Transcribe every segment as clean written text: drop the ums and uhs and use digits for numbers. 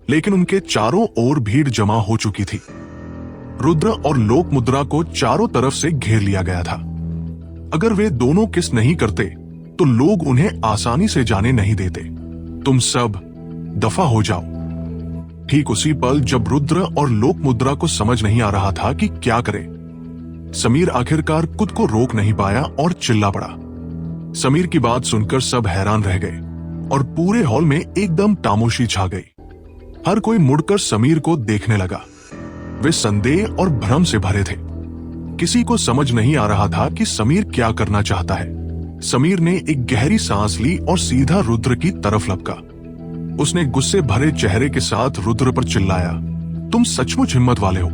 लेकिन उनके चारों ओर भीड़ जमा हो चुकी थी। रुद्र और लोक मुद्रा को चारों तरफ से घेर लिया गया था। अगर वे दोनों किस नहीं करते तो लोग उन्हें आसानी से जाने नहीं देते। तुम सब दफा हो जाओ। ठीक उसी पल जब रुद्र और लोक मुद्रा को समझ नहीं आ रहा था कि क्या करे, समीर आखिरकार खुद को रोक नहीं पाया और चिल्ला पड़ा। समीर की बात सुनकर सब हैरान रह गए और पूरे हॉल में एकदम खामोशी छा गई। हर कोई मुड़कर समीर को देखने लगा। वे संदेह और भ्रम से भरे थे। किसी को समझ नहीं आ रहा था कि समीर क्या करना चाहता है। समीर ने एक गहरी सांस ली और सीधा रुद्र की तरफ लपका। उसने गुस्से भरे चेहरे के साथ रुद्र पर चिल्लाया, तुम सचमुच हिम्मत वाले हो?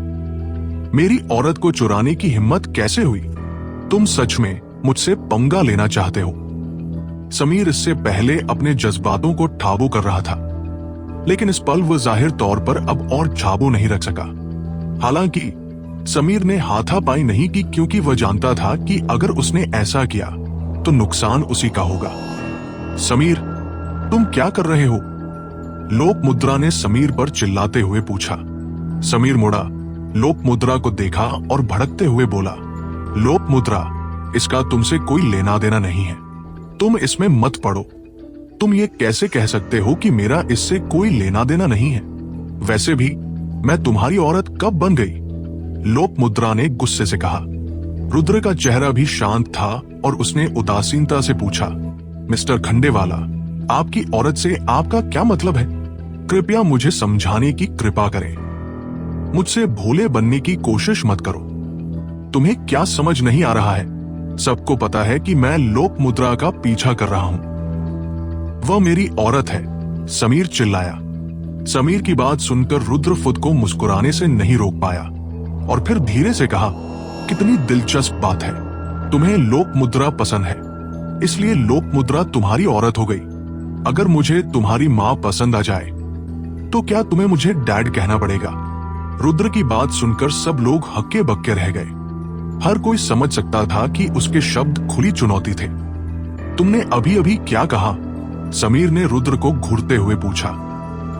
मेरी औरत को चुराने की हिम्मत कैसे हुई? तुम सच में मुझसे पंगा लेना चाहते हो? समीर इससे पहले अपने जज्बातों को काबू कर रहा था, लेकिन इस पल वह जाहिर तौर पर अब और काबू नहीं रख सका। हालांकि समीर ने हाथापाई नहीं की, क्योंकि वह जानता था कि अगर उसने ऐसा किया तो नुकसान उसी का होगा। समीर, तुम क्या कर रहे हो? लोक मुद्रा ने समीर पर चिल्लाते हुए पूछा। समीर मुड़ा, लोक मुद्रा को देखा और भड़कते हुए बोला, लोक मुद्रा, इसका तुमसे कोई लेना देना नहीं है। तुम इसमें मत पड़ो। तुम ये कैसे कह सकते हो कि मेरा इससे कोई लेना देना नहीं है? वैसे भी मैं तुम्हारी औरत कब बन गई? लोक मुद्रा ने गुस्से से कहा। रुद्र का चेहरा भी शांत था और उसने उदासीनता से पूछा, मिस्टर खंडेवाला, आपकी औरत से आपका क्या मतलब है? कृपया मुझे समझाने की कृपा करें। मुझसे भोले बनने की कोशिश मत करो। तुम्हें क्या समझ नहीं आ रहा है? सबको पता है कि मैं लोक मुद्रा का पीछा कर रहा हूं। वह मेरी औरत है, समीर चिल्लाया। समीर की बात सुनकर रुद्र खुद को मुस्कुराने से नहीं रोक पाया और फिर धीरे से कहा, कितनी दिलचस्प बात है। तुम्हें लोक मुद्रा पसंद है, इसलिए लोक मुद्रा तुम्हारी औरत हो गई। अगर मुझे तुम्हारी मां पसंद आ जाए तो क्या तुम्हें मुझे डैड कहना पड़ेगा? रुद्र की बात सुनकर सब लोग हक्के बक्के रह गए। हर कोई समझ सकता था कि उसके शब्द खुली चुनौती थे। तुमने अभी अभी क्या कहा? समीर ने रुद्र को घूरते हुए पूछा।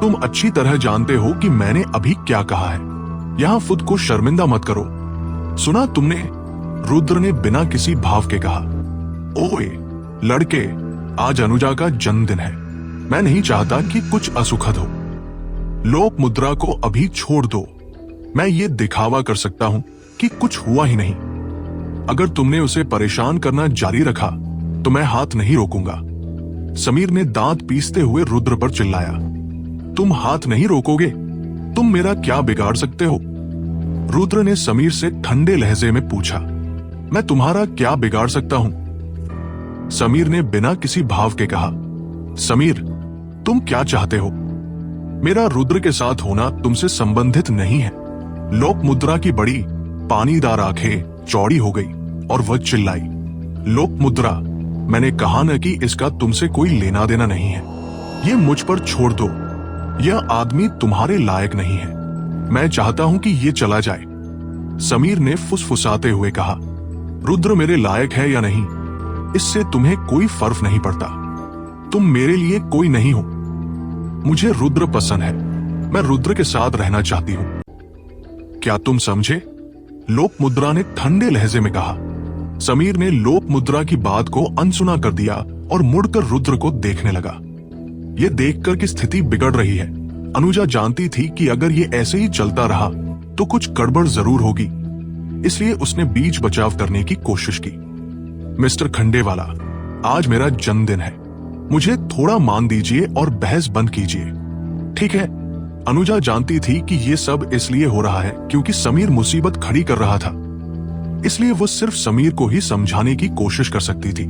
तुम अच्छी तरह जानते हो कि मैंने अभी क्या कहा है। यहां खुद को शर्मिंदा मत करो। सुना तुमने? रुद्र ने बिना किसी भाव के कहा। ओए लड़के, आज अनुजा का जन्मदिन है। मैं नहीं चाहता कि कुछ असुखद हो। लोक मुद्रा को अभी छोड़ दो। मैं ये दिखावा कर सकता हूं कि कुछ हुआ ही नहीं। अगर तुमने उसे परेशान करना जारी रखा तो मैं हाथ नहीं रोकूंगा। समीर ने दांत पीसते हुए रुद्र पर चिल्लाया। तुम हाथ नहीं रोकोगे? तुम मेरा क्या बिगाड़ सकते हो? रुद्र ने समीर से ठंडे लहजे में पूछा। मैं तुम्हारा क्या बिगाड़ सकता हूं? समीर ने बिना किसी भाव के कहा। समीर, तुम क्या चाहते हो? मेरा रुद्र के साथ होना तुमसे संबंधित नहीं है। लोक मुद्रा की बड़ी पानीदार आंखें चौड़ी हो गई और वह चिल्लाई। लोक मुद्रा, मैंने कहा न कि इसका तुमसे कोई लेना देना नहीं है। ये मुझ पर छोड़ दो। यह आदमी तुम्हारे लायक नहीं है। मैं चाहता हूं कि ये चला जाए। समीर ने फुसफुसाते हुए कहा। रुद्र मेरे लायक है या नहीं, इससे तुम्हें कोई फर्क नहीं पड़ता। तुम मेरे लिए कोई नहीं हो। मुझे रुद्र पसंद है। मैं रुद्र के साथ रहना चाहती हूं। क्या तुम समझे? लोक मुद्रा ने ठंडे लहजे में कहा। समीर ने लोक मुद्रा की बात को अनसुना कर दिया और मुड़कर रुद्र को देखने लगा। यह देखकर कि स्थिति बिगड़ रही है, अनुजा जानती थी कि अगर ये ऐसे ही चलता रहा तो कुछ गड़बड़ जरूर होगी। इसलिए उसने बीच बचाव करने की कोशिश की। मिस्टर खंडेवाला, आज मेरा जन्मदिन है। मुझे थोड़ा मान दीजिए और बहस बंद कीजिए। ठीक है। अनुजा जानती थी कि ये सब इसलिए हो रहा है क्योंकि समीर मुसीबत खड़ी कर रहा था, इसलिए वो सिर्फ समीर को ही समझाने की कोशिश कर सकती थी।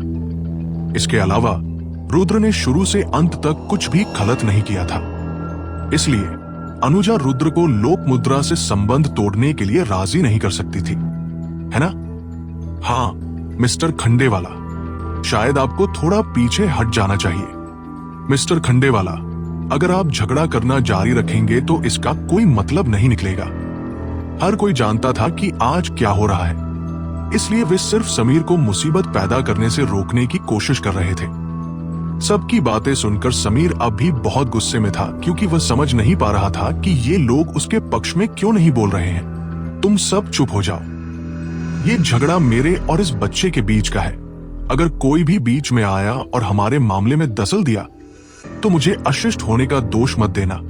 इसके अलावा रुद्र ने शुरू से अंत तक कुछ भी गलत नहीं किया था, इसलिए अनुजा रुद्र को लोक मुद्रा से संबंध तोड़ने के लिए राजी नहीं कर सकती थी, है ना? हाँ मिस्टर खंडेवाला, शायद आपको थोड़ा पीछे हट जाना चाहिए। मिस्टर खंडेवाला, अगर आप झगड़ा करना जारी रखेंगे तो इसका कोई मतलब नहीं निकलेगा। हर कोई जानता था कि आज क्या हो रहा है, इसलिए वे सिर्फ समीर को मुसीबत पैदा करने से रोकने की कोशिश कर रहे थे। सबकी बातें सुनकर समीर अब भी बहुत गुस्से में था, क्योंकि वह समझ नहीं पा रहा था कि ये लोग उसके पक्ष में क्यों नहीं बोल रहे हैं। तुम सब चुप हो जाओ। ये झगड़ा मेरे और इस बच्चे के बीच का है। अगर कोई भी बीच में आया और हमारे मामले में दखल दिया तो मुझे अशिष्ट होने का दोष मत देना।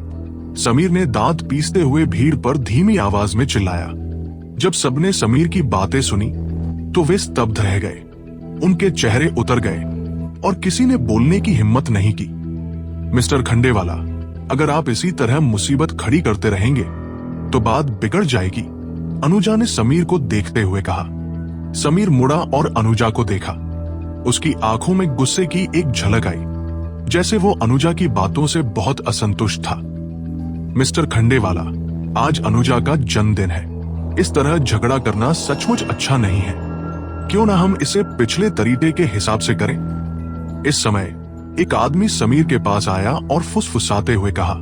समीर ने दांत पीसते हुए भीड़ पर धीमी आवाज में चिल्लाया। जब सबने समीर की बातें सुनी तो वे स्तब्ध रह गए। उनके चेहरे उतर गए और किसी ने बोलने की हिम्मत नहीं की। मिस्टर खंडेवाला, अगर आप इसी तरह मुसीबत खड़ी करते रहेंगे तो बात बिगड़ जाएगी, अनुजा ने समीर को देखते हुए कहा। समीर मुड़ा और अनुजा को देखा। उसकी आंखों में गुस्से की एक झलक आई, जैसे वो अनुजा की बातों से बहुत असंतुष्ट था। मिस्टर खंडेवाला, आज अनुजा का जन्मदिन है। इस तरह झगड़ा करना सचमुच अच्छा नहीं है। क्यों ना हम इसे पिछले तरीके के हिसाब से करें। इस समय एक आदमी समीर के पास आया और फुसफुसाते हुए कहा।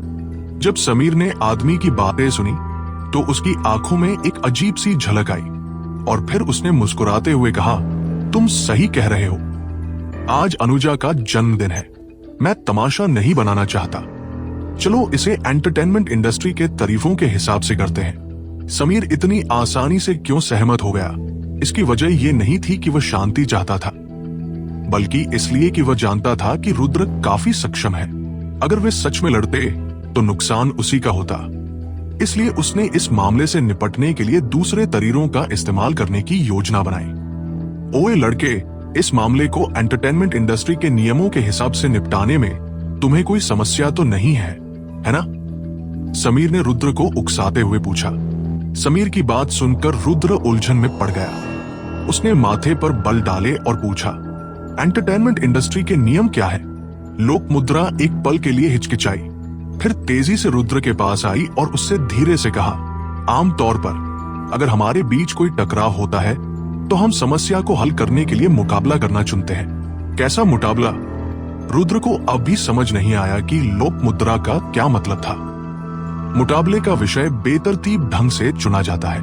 जब समीर ने आदमी की बातें सुनी तो उसकी आंखों में एक अजीब सी झलक आई और फिर उसने मुस्कुराते हुए कहा, तुम सही कह रहे हो। आज अनुजा का जन्मदिन है। मैं तमाशा नहीं बनाना चाहता। चलो इसे एंटरटेनमेंट इंडस्ट्री के तारीफों के हिसाब से करते हैं। समीर इतनी आसानी से क्यों सहमत हो गया, इसकी वजह यह नहीं थी कि वह शांति चाहता था, बल्कि इसलिए कि वह जानता था कि रुद्र काफी सक्षम है। अगर वे सच में लड़ते तो नुकसान उसी का होता। इसलिए उसने इस मामले से निपटने के लिए दूसरे तरीकों का इस्तेमाल करने की योजना बनाई। ओए लड़के, इस मामले को एंटरटेनमेंट इंडस्ट्री के नियमों के हिसाब से निपटाने में तुम्हें कोई समस्या तो नहीं है ना? समीर ने रुद्र को उकसाते हुए पूछा। समीर की बात सुनकर रुद्र उलझन में पड़ गया। उसने माथे पर बल डाले और पूछा, एंटरटेनमेंट इंडस्ट्री के नियम क्या है? लोकमुद्रा एक पल के लिए हिचकिचाई, फिर तेजी से रुद्र के पास आई और उससे धीरे से कहा, आमतौर पर अगर हमारे बीच कोई टकराव होता है तो हम समस्या को हल करने के लिए मुकाबला करना चुनते हैं। कैसा मुकाबला? रुद्र को अब भी समझ नहीं आया कि लोकमुद्रा का क्या मतलब था। मुकाबले का विषय बेतरतीब ढंग से चुना जाता है।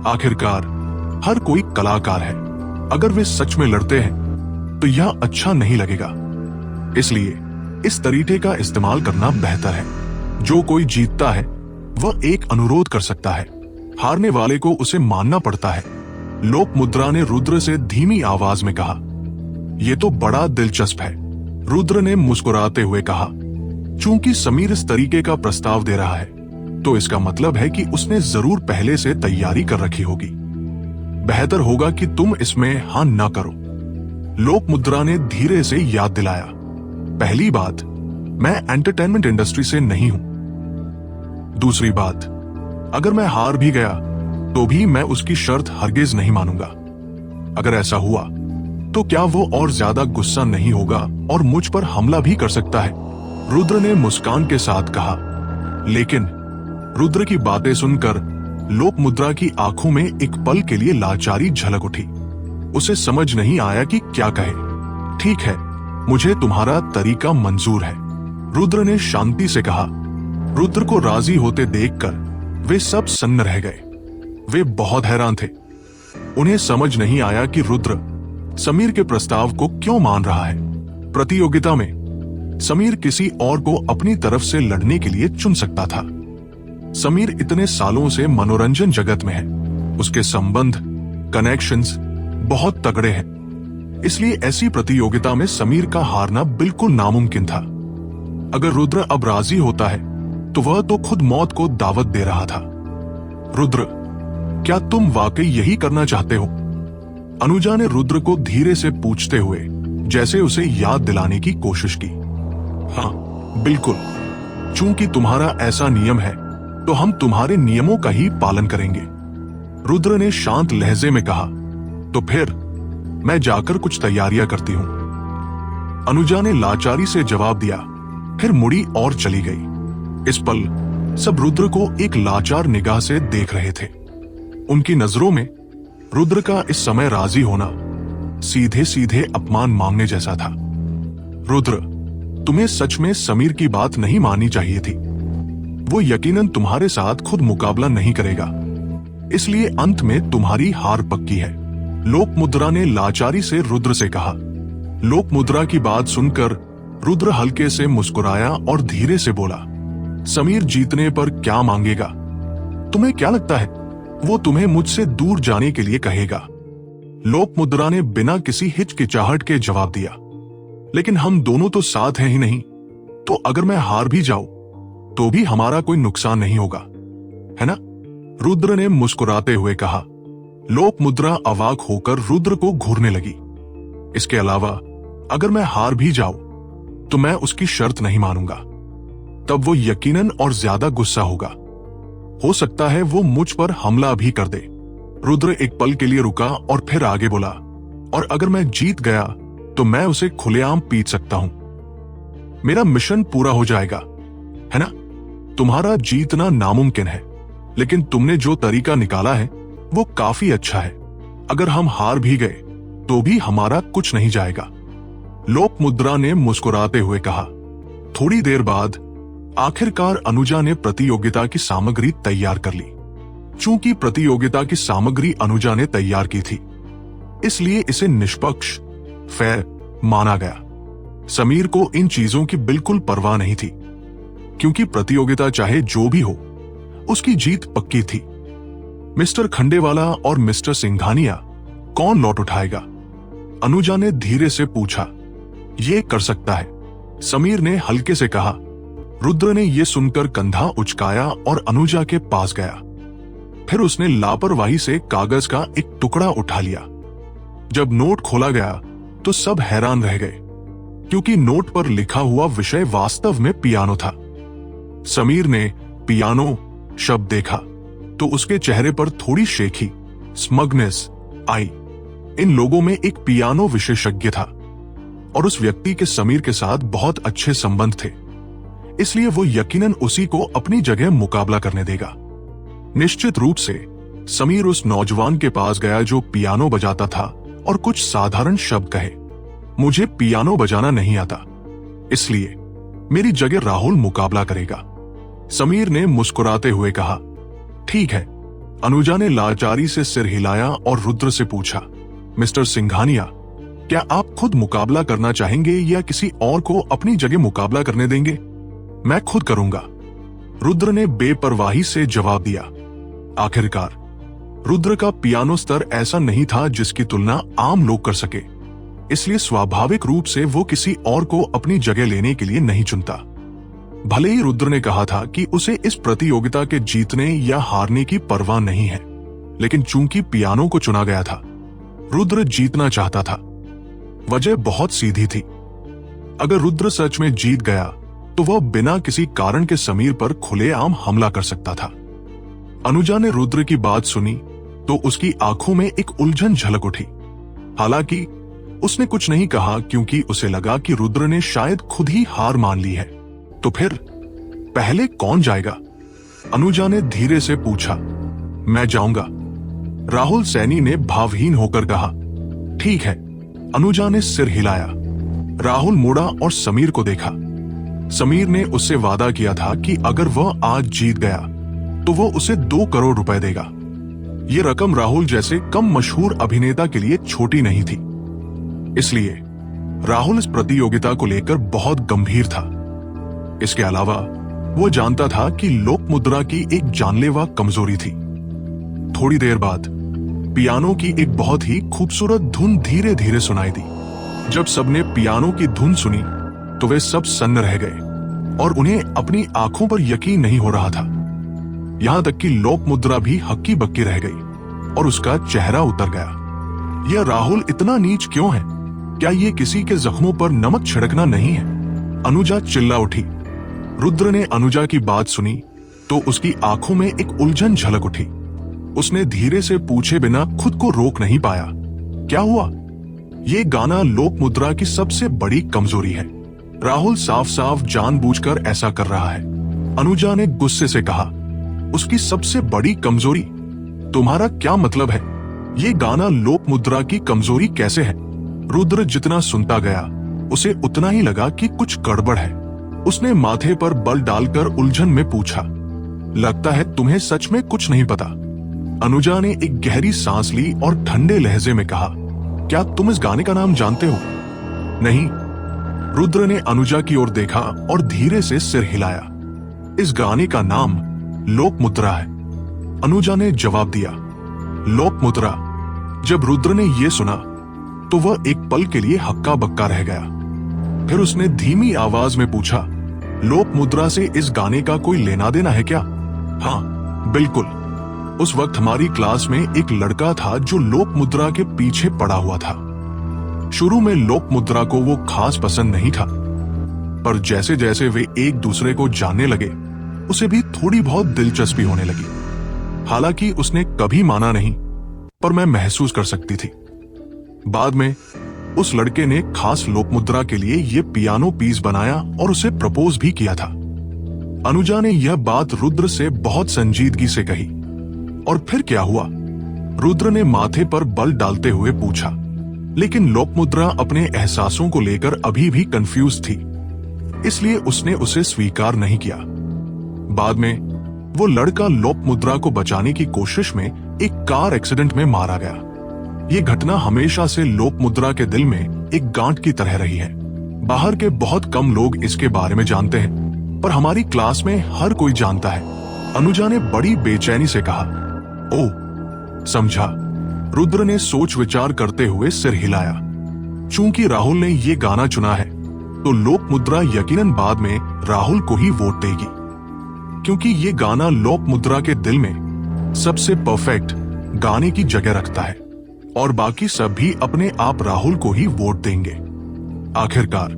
आखिरकार हर कोई कलाकार है। अगर वे सच में लड़ते हैं तो यह अच्छा नहीं लगेगा। इसलिए इस तरीके का इस्तेमाल करना बेहतर है। जो कोई जीतता है वह एक अनुरोध कर सकता है, हारने वाले को उसे मानना पड़ता है। लोकमुद्रा ने रुद्र से धीमी आवाज में कहा। यह तो बड़ा दिलचस्प है, रुद्र ने मुस्कुराते हुए कहा। चूंकि समीर इस तरीके का प्रस्ताव दे रहा है तो इसका मतलब है कि उसने जरूर पहले से तैयारी कर रखी होगी। बेहतर होगा कि तुम इसमें हाँ ना करो, लोकमुद्रा ने धीरे से याद दिलाया। पहली बात, मैं एंटरटेनमेंट इंडस्ट्री से नहीं हूं। दूसरी बात, अगर मैं हार भी गया तो भी मैं उसकी शर्त हरगिज नहीं मानूंगा। अगर ऐसा हुआ तो क्या वो और ज्यादा गुस्सा नहीं होगा और मुझ पर हमला भी कर सकता है? रुद्र ने मुस्कान के साथ कहा। लेकिन रुद्र की बातें सुनकर लोकमुद्रा की आंखों में एक पल के लिए लाचारी झलक उठी। उसे समझ नहीं आया कि क्या कहे। ठीक है, मुझे तुम्हारा तरीका मंजूर है, रुद्र ने शांति से कहा। रुद्र को राजी होते देखकर वे सब सन्न रह गए। वे बहुत हैरान थे। उन्हें समझ नहीं आया कि रुद्र समीर के प्रस्ताव को क्यों मान रहा है। प्रतियोगिता में समीर किसी और को अपनी तरफ से लड़ने के लिए चुन सकता था। समीर इतने सालों से मनोरंजन जगत में है। उसके संबंध, कनेक्शंस बहुत तगड़े हैं। इसलिए ऐसी प्रतियोगिता में समीर का हारना बिल्कुल नामुमकिन था। अगर रुद्र अब राजी होता है तो वह तो खुद मौत को दावत दे रहा था। रुद्र, क्या तुम वाकई यही करना चाहते हो? अनुजा ने रुद्र को धीरे से पूछते हुए जैसे उसे याद दिलाने की कोशिश की। हाँ, बिल्कुल। चूंकि तुम्हारा ऐसा नियम है तो हम तुम्हारे नियमों का ही पालन करेंगे, रुद्र ने शांत लहजे में कहा। तो फिर मैं जाकर कुछ तैयारियां करती हूं, अनुजा ने लाचारी से जवाब दिया, फिर मुड़ी और चली गई। इस पल सब रुद्र को एक लाचार निगाह से देख रहे थे। उनकी नजरों में रुद्र का इस समय राजी होना सीधे सीधे अपमान मांगने जैसा था। रुद्र, तुम्हें सच में समीर की बात नहीं माननी चाहिए थी। वो यकीनन तुम्हारे साथ खुद मुकाबला नहीं करेगा, इसलिए अंत में तुम्हारी हार पक्की है, लोकमुद्रा ने लाचारी से रुद्र से कहा। लोकमुद्रा की बात सुनकर रुद्र हल्के से मुस्कुराया और धीरे से बोला, समीर जीतने पर क्या मांगेगा? तुम्हें क्या लगता है वो तुम्हें मुझसे दूर जाने के लिए कहेगा? लोकमुद्रा ने बिना किसी हिचकिचाहट के जवाब दिया, लेकिन हम दोनों तो साथ हैं ही नहीं, तो अगर मैं हार भी जाऊं तो भी हमारा कोई नुकसान नहीं होगा, है ना? रुद्र ने मुस्कुराते हुए कहा। लोकमुद्रा अवाक होकर रुद्र को घूरने लगी। इसके अलावा अगर मैं हार भी जाऊं तो मैं उसकी शर्त नहीं मानूंगा। तब वो यकीनन और ज्यादा गुस्सा होगा। हो सकता है वो मुझ पर हमला भी कर दे। रुद्र एक पल के लिए रुका और फिर आगे बोला, और अगर मैं जीत गया तो मैं उसे खुलेआम पीट सकता हूं। मेरा मिशन पूरा हो जाएगा, है ना? तुम्हारा जीतना नामुमकिन है, लेकिन तुमने जो तरीका निकाला है वो काफी अच्छा है। अगर हम हार भी गए तो भी हमारा कुछ नहीं जाएगा। लोकमुद्रा ने मुस्कुराते हुए कहा। थोड़ी देर बाद आखिरकार अनुजा ने प्रतियोगिता की सामग्री तैयार कर ली। चूंकि प्रतियोगिता की सामग्री अनुजा ने तैयार की थी, इसलिए इसे निष्पक्ष, फेयर माना गया। समीर को इन चीजों की बिल्कुल परवाह नहीं थी, क्योंकि प्रतियोगिता चाहे जो भी हो, उसकी जीत पक्की थी। मिस्टर खंडेवाला और मिस्टर सिंघानिया कौन लौट उठाएगा? अनुजा ने धीरे से पूछा। ये कर सकता है, समीर ने हल्के से कहा। रुद्र ने यह सुनकर कंधा उचकाया और अनुजा के पास गया। फिर उसने लापरवाही से कागज का एक टुकड़ा उठा लिया। जब नोट खोला गया तो सब हैरान रह गए, क्योंकि नोट पर लिखा हुआ विषय वास्तव में पियानो था। समीर ने पियानो शब्द देखा तो उसके चेहरे पर थोड़ी शेखी, स्मगनेस आई। इन लोगों में एक पियानो विशेषज्ञ था और उस व्यक्ति के समीर के साथ बहुत अच्छे संबंध थे, इसलिए वो यकीनन उसी को अपनी जगह मुकाबला करने देगा। निश्चित रूप से समीर उस नौजवान के पास गया जो पियानो बजाता था और कुछ साधारण शब्द कहे, मुझे पियानो बजाना नहीं आता, इसलिए मेरी जगह राहुल मुकाबला करेगा। समीर ने मुस्कुराते हुए कहा। ठीक है। अनुजा ने लाचारी से सिर हिलाया और रुद्र से पूछा, मिस्टर सिंघानिया, क्या आप खुद मुकाबला करना चाहेंगे या किसी और को अपनी जगह मुकाबला करने देंगे? मैं खुद करूंगा, रुद्र ने बेपरवाही से जवाब दिया। आखिरकार रुद्र का पियानो स्तर ऐसा नहीं था जिसकी तुलना आम लोग कर सके, इसलिए स्वाभाविक रूप से वो किसी और को अपनी जगह लेने के लिए नहीं चुनता। भले ही रुद्र ने कहा था कि उसे इस प्रतियोगिता के जीतने या हारने की परवाह नहीं है, लेकिन चूंकि पियानो को चुना गया था, रुद्र जीतना चाहता था। वजह बहुत सीधी थी। अगर रुद्र सच में जीत गया तो वह बिना किसी कारण के समीर पर खुलेआम हमला कर सकता था। अनुजा ने रुद्र की बात सुनी तो उसकी आंखों में एक उलझन झलक उठी। हालांकि उसने कुछ नहीं कहा, क्योंकि उसे लगा कि रुद्र ने शायद खुद ही हार मान ली है। तो फिर पहले कौन जाएगा? अनुजा ने धीरे से पूछा। मैं जाऊंगा, राहुल सैनी ने भावहीन होकर कहा। ठीक है, अनुजा ने सिर हिलाया। राहुल मुड़ा और समीर को देखा। समीर ने उससे वादा किया था कि अगर वह आज जीत गया तो वो उसे 2 करोड़ रुपए देगा। ये रकम राहुल जैसे कम मशहूर अभिनेता के लिए छोटी नहीं थी, इसलिए राहुल इस प्रतियोगिता को लेकर बहुत गंभीर था। इसके अलावा वो जानता था कि लोकमुद्रा की एक जानलेवा कमजोरी थी। थोड़ी देर बाद पियानो की एक बहुत ही खूबसूरत धुन धीरे धीरे सुनाई दी। जब सबने पियानो की धुन सुनी तो वे सब सन्न रह गए और उन्हें अपनी आंखों पर यकीन नहीं हो रहा था। यहां तक कि लोकमुद्रा भी हक्की बक्की रह गई और उसका चेहरा उतर गया। यह राहुल इतना नीच क्यों है? क्या ये किसी के जख्मों पर नमक छिड़कना नहीं है? अनुजा चिल्ला उठी। रुद्र ने अनुजा की बात सुनी तो उसकी आंखों में एक उलझन झलक उठी। उसने धीरे से पूछे बिना खुद को रोक नहीं पाया, क्या हुआ? ये गाना लोकमुद्रा की सबसे बड़ी कमजोरी है। राहुल साफ साफ जानबूझकर ऐसा कर रहा है। अनुजा ने गुस्से से कहा। उसकी सबसे बड़ी कमजोरी? तुम्हारा क्या मतलब है? ये गाना लोकमुद्रा की कमजोरी कैसे है? रुद्र जितना सुनता गया उसे उतना ही लगा कि कुछ गड़बड़ है। उसने माथे पर बल डालकर उलझन में पूछा, लगता है तुम्हें सच में कुछ नहीं पता। अनुजा ने एक गहरी सांस ली और ठंडे लहजे में कहा, क्या तुम इस गाने का नाम जानते हो? नहीं, रुद्र ने अनुजा की ओर देखा और धीरे से सिर हिलाया। इस गाने का नाम लोक मुद्रा है। अनुजा ने जवाब दिया, लोक मुद्रा। जब रुद्र ने यह सुना तो वह एक पल के लिए हक्का बक्का रह गया। फिर उसने धीमी आवाज में पूछा, लोक मुद्रा से इस गाने का कोई लेना देना है क्या? हाँ, बिल्कुल। उस वक्त हमारी क्लास में एक लड़का था जो लोक मुद्रा के पीछे पड़ा हुआ था। शुरू में लोक मुद्रा को वो खास पसंद नहीं था, पर जैसे जैसे वे एक दूसरे को जानने लगे उसे भी थोड़ी बहुत दिलचस्पी होने लगी। हालांकि उसने कभी माना नहीं, पर मैं महसूस कर सकती थी। बाद में उस लड़के ने खास लोक मुद्रा के लिए ये पियानो पीस बनाया और उसे प्रपोज भी किया था। अनुजा ने यह बात रुद्र से बहुत संजीदगी से कही। और फिर क्या हुआ? रुद्र ने माथे पर बल डालते हुए पूछा, लेकिन लोक मुद्रा अपने एहसासों को लेकर अभी भी कंफ्यूज थी, इसलिए उसने उसे स्वीकार नहीं किया। बाद में वो लड़का लोक मुद्रा को बचाने की कोशिश में एक कार एक्सीडेंट में मारा गया। ये घटना हमेशा से लोक मुद्रा के दिल में एक गांठ की तरह रही है। बाहर के बहुत कम लोग इसके बारे में जानते हैं, पर हमारी क्लास में हर कोई जानता है। अनुजा ने बड़ी बेचैनी से कहा। ओह, समझा। रुद्र ने सोच विचार करते हुए सिर हिलाया। चूंकि राहुल ने ये गाना चुना है, तो लोक मुद्रा यकीनन बाद में राहुल को ही वोट देगी, क्योंकि ये गाना लोक मुद्रा के दिल में सबसे परफेक्ट गाने की जगह रखता है और बाकी सब भी अपने आप राहुल को ही वोट देंगे। आखिरकार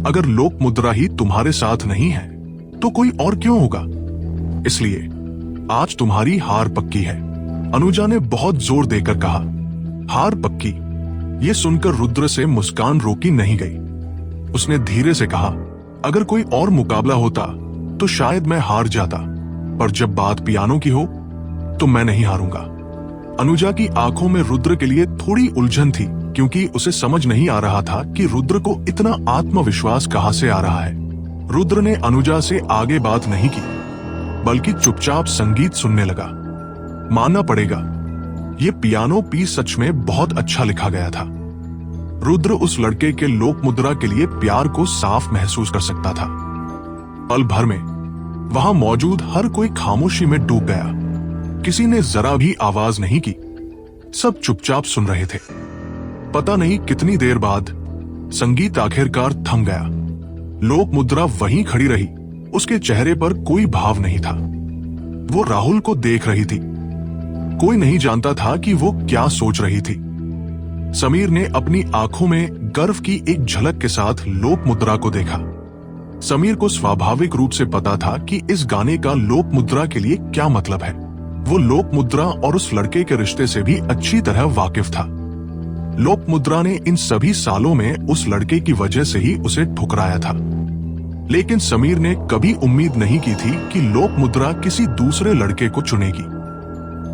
अगर लोक मुद्रा ही तुम्हारे साथ नहीं है तो कोई और क्यों होगा? इसलिए आज तुम्हारी हार पक्की है। अनुजा ने बहुत जोर देकर कहा। हार पक्की? ये सुनकर रुद्र से मुस्कान रोकी नहीं गई। उसने धीरे से कहा, अगर कोई और मुकाबला होता तो शायद मैं हार जाता, पर जब बात पियानो की हो तो मैं नहीं हारूंगा। अनुजा की आंखों में रुद्र के लिए थोड़ी उलझन थी, क्योंकि उसे समझ नहीं आ रहा था कि रुद्र को इतना आत्मविश्वास कहां से आ रहा है। रुद्र ने अनुजा से आगे बात नहीं की, बल्कि चुपचाप संगीत सुनने लगा। मानना पड़ेगा, ये पियानो पीस सच में बहुत अच्छा लिखा गया था। रुद्र उस लड़के के लोक मुद्रा के लिए प्यार को साफ महसूस कर सकता था। पल भर में वहां मौजूद हर कोई खामोशी में डूब गया। किसी ने जरा भी आवाज नहीं की। सब चुपचाप सुन रहे थे। पता नहीं कितनी देर बाद संगीत आखिरकार थम गया। लोक मुद्रा वहीं खड़ी रही। उसके चेहरे पर कोई भाव नहीं था। वो राहुल को देख रही थी। कोई नहीं जानता था कि वो क्या सोच रही थी। समीर ने अपनी आंखों में गर्व की एक झलक के साथ लोक मुद्रा को देखा। समीर को स्वाभाविक रूप से पता था कि इस गाने का लोक मुद्रा के लिए क्या मतलब है। वो लोक मुद्रा और उस लड़के के रिश्ते से भी अच्छी तरह वाकिफ था। लोक मुद्रा ने इन सभी सालों में उस लड़के की वजह से ही उसे ठुकराया था, लेकिन समीर ने कभी उम्मीद नहीं की थी कि लोक मुद्रा किसी दूसरे लड़के को चुनेगी।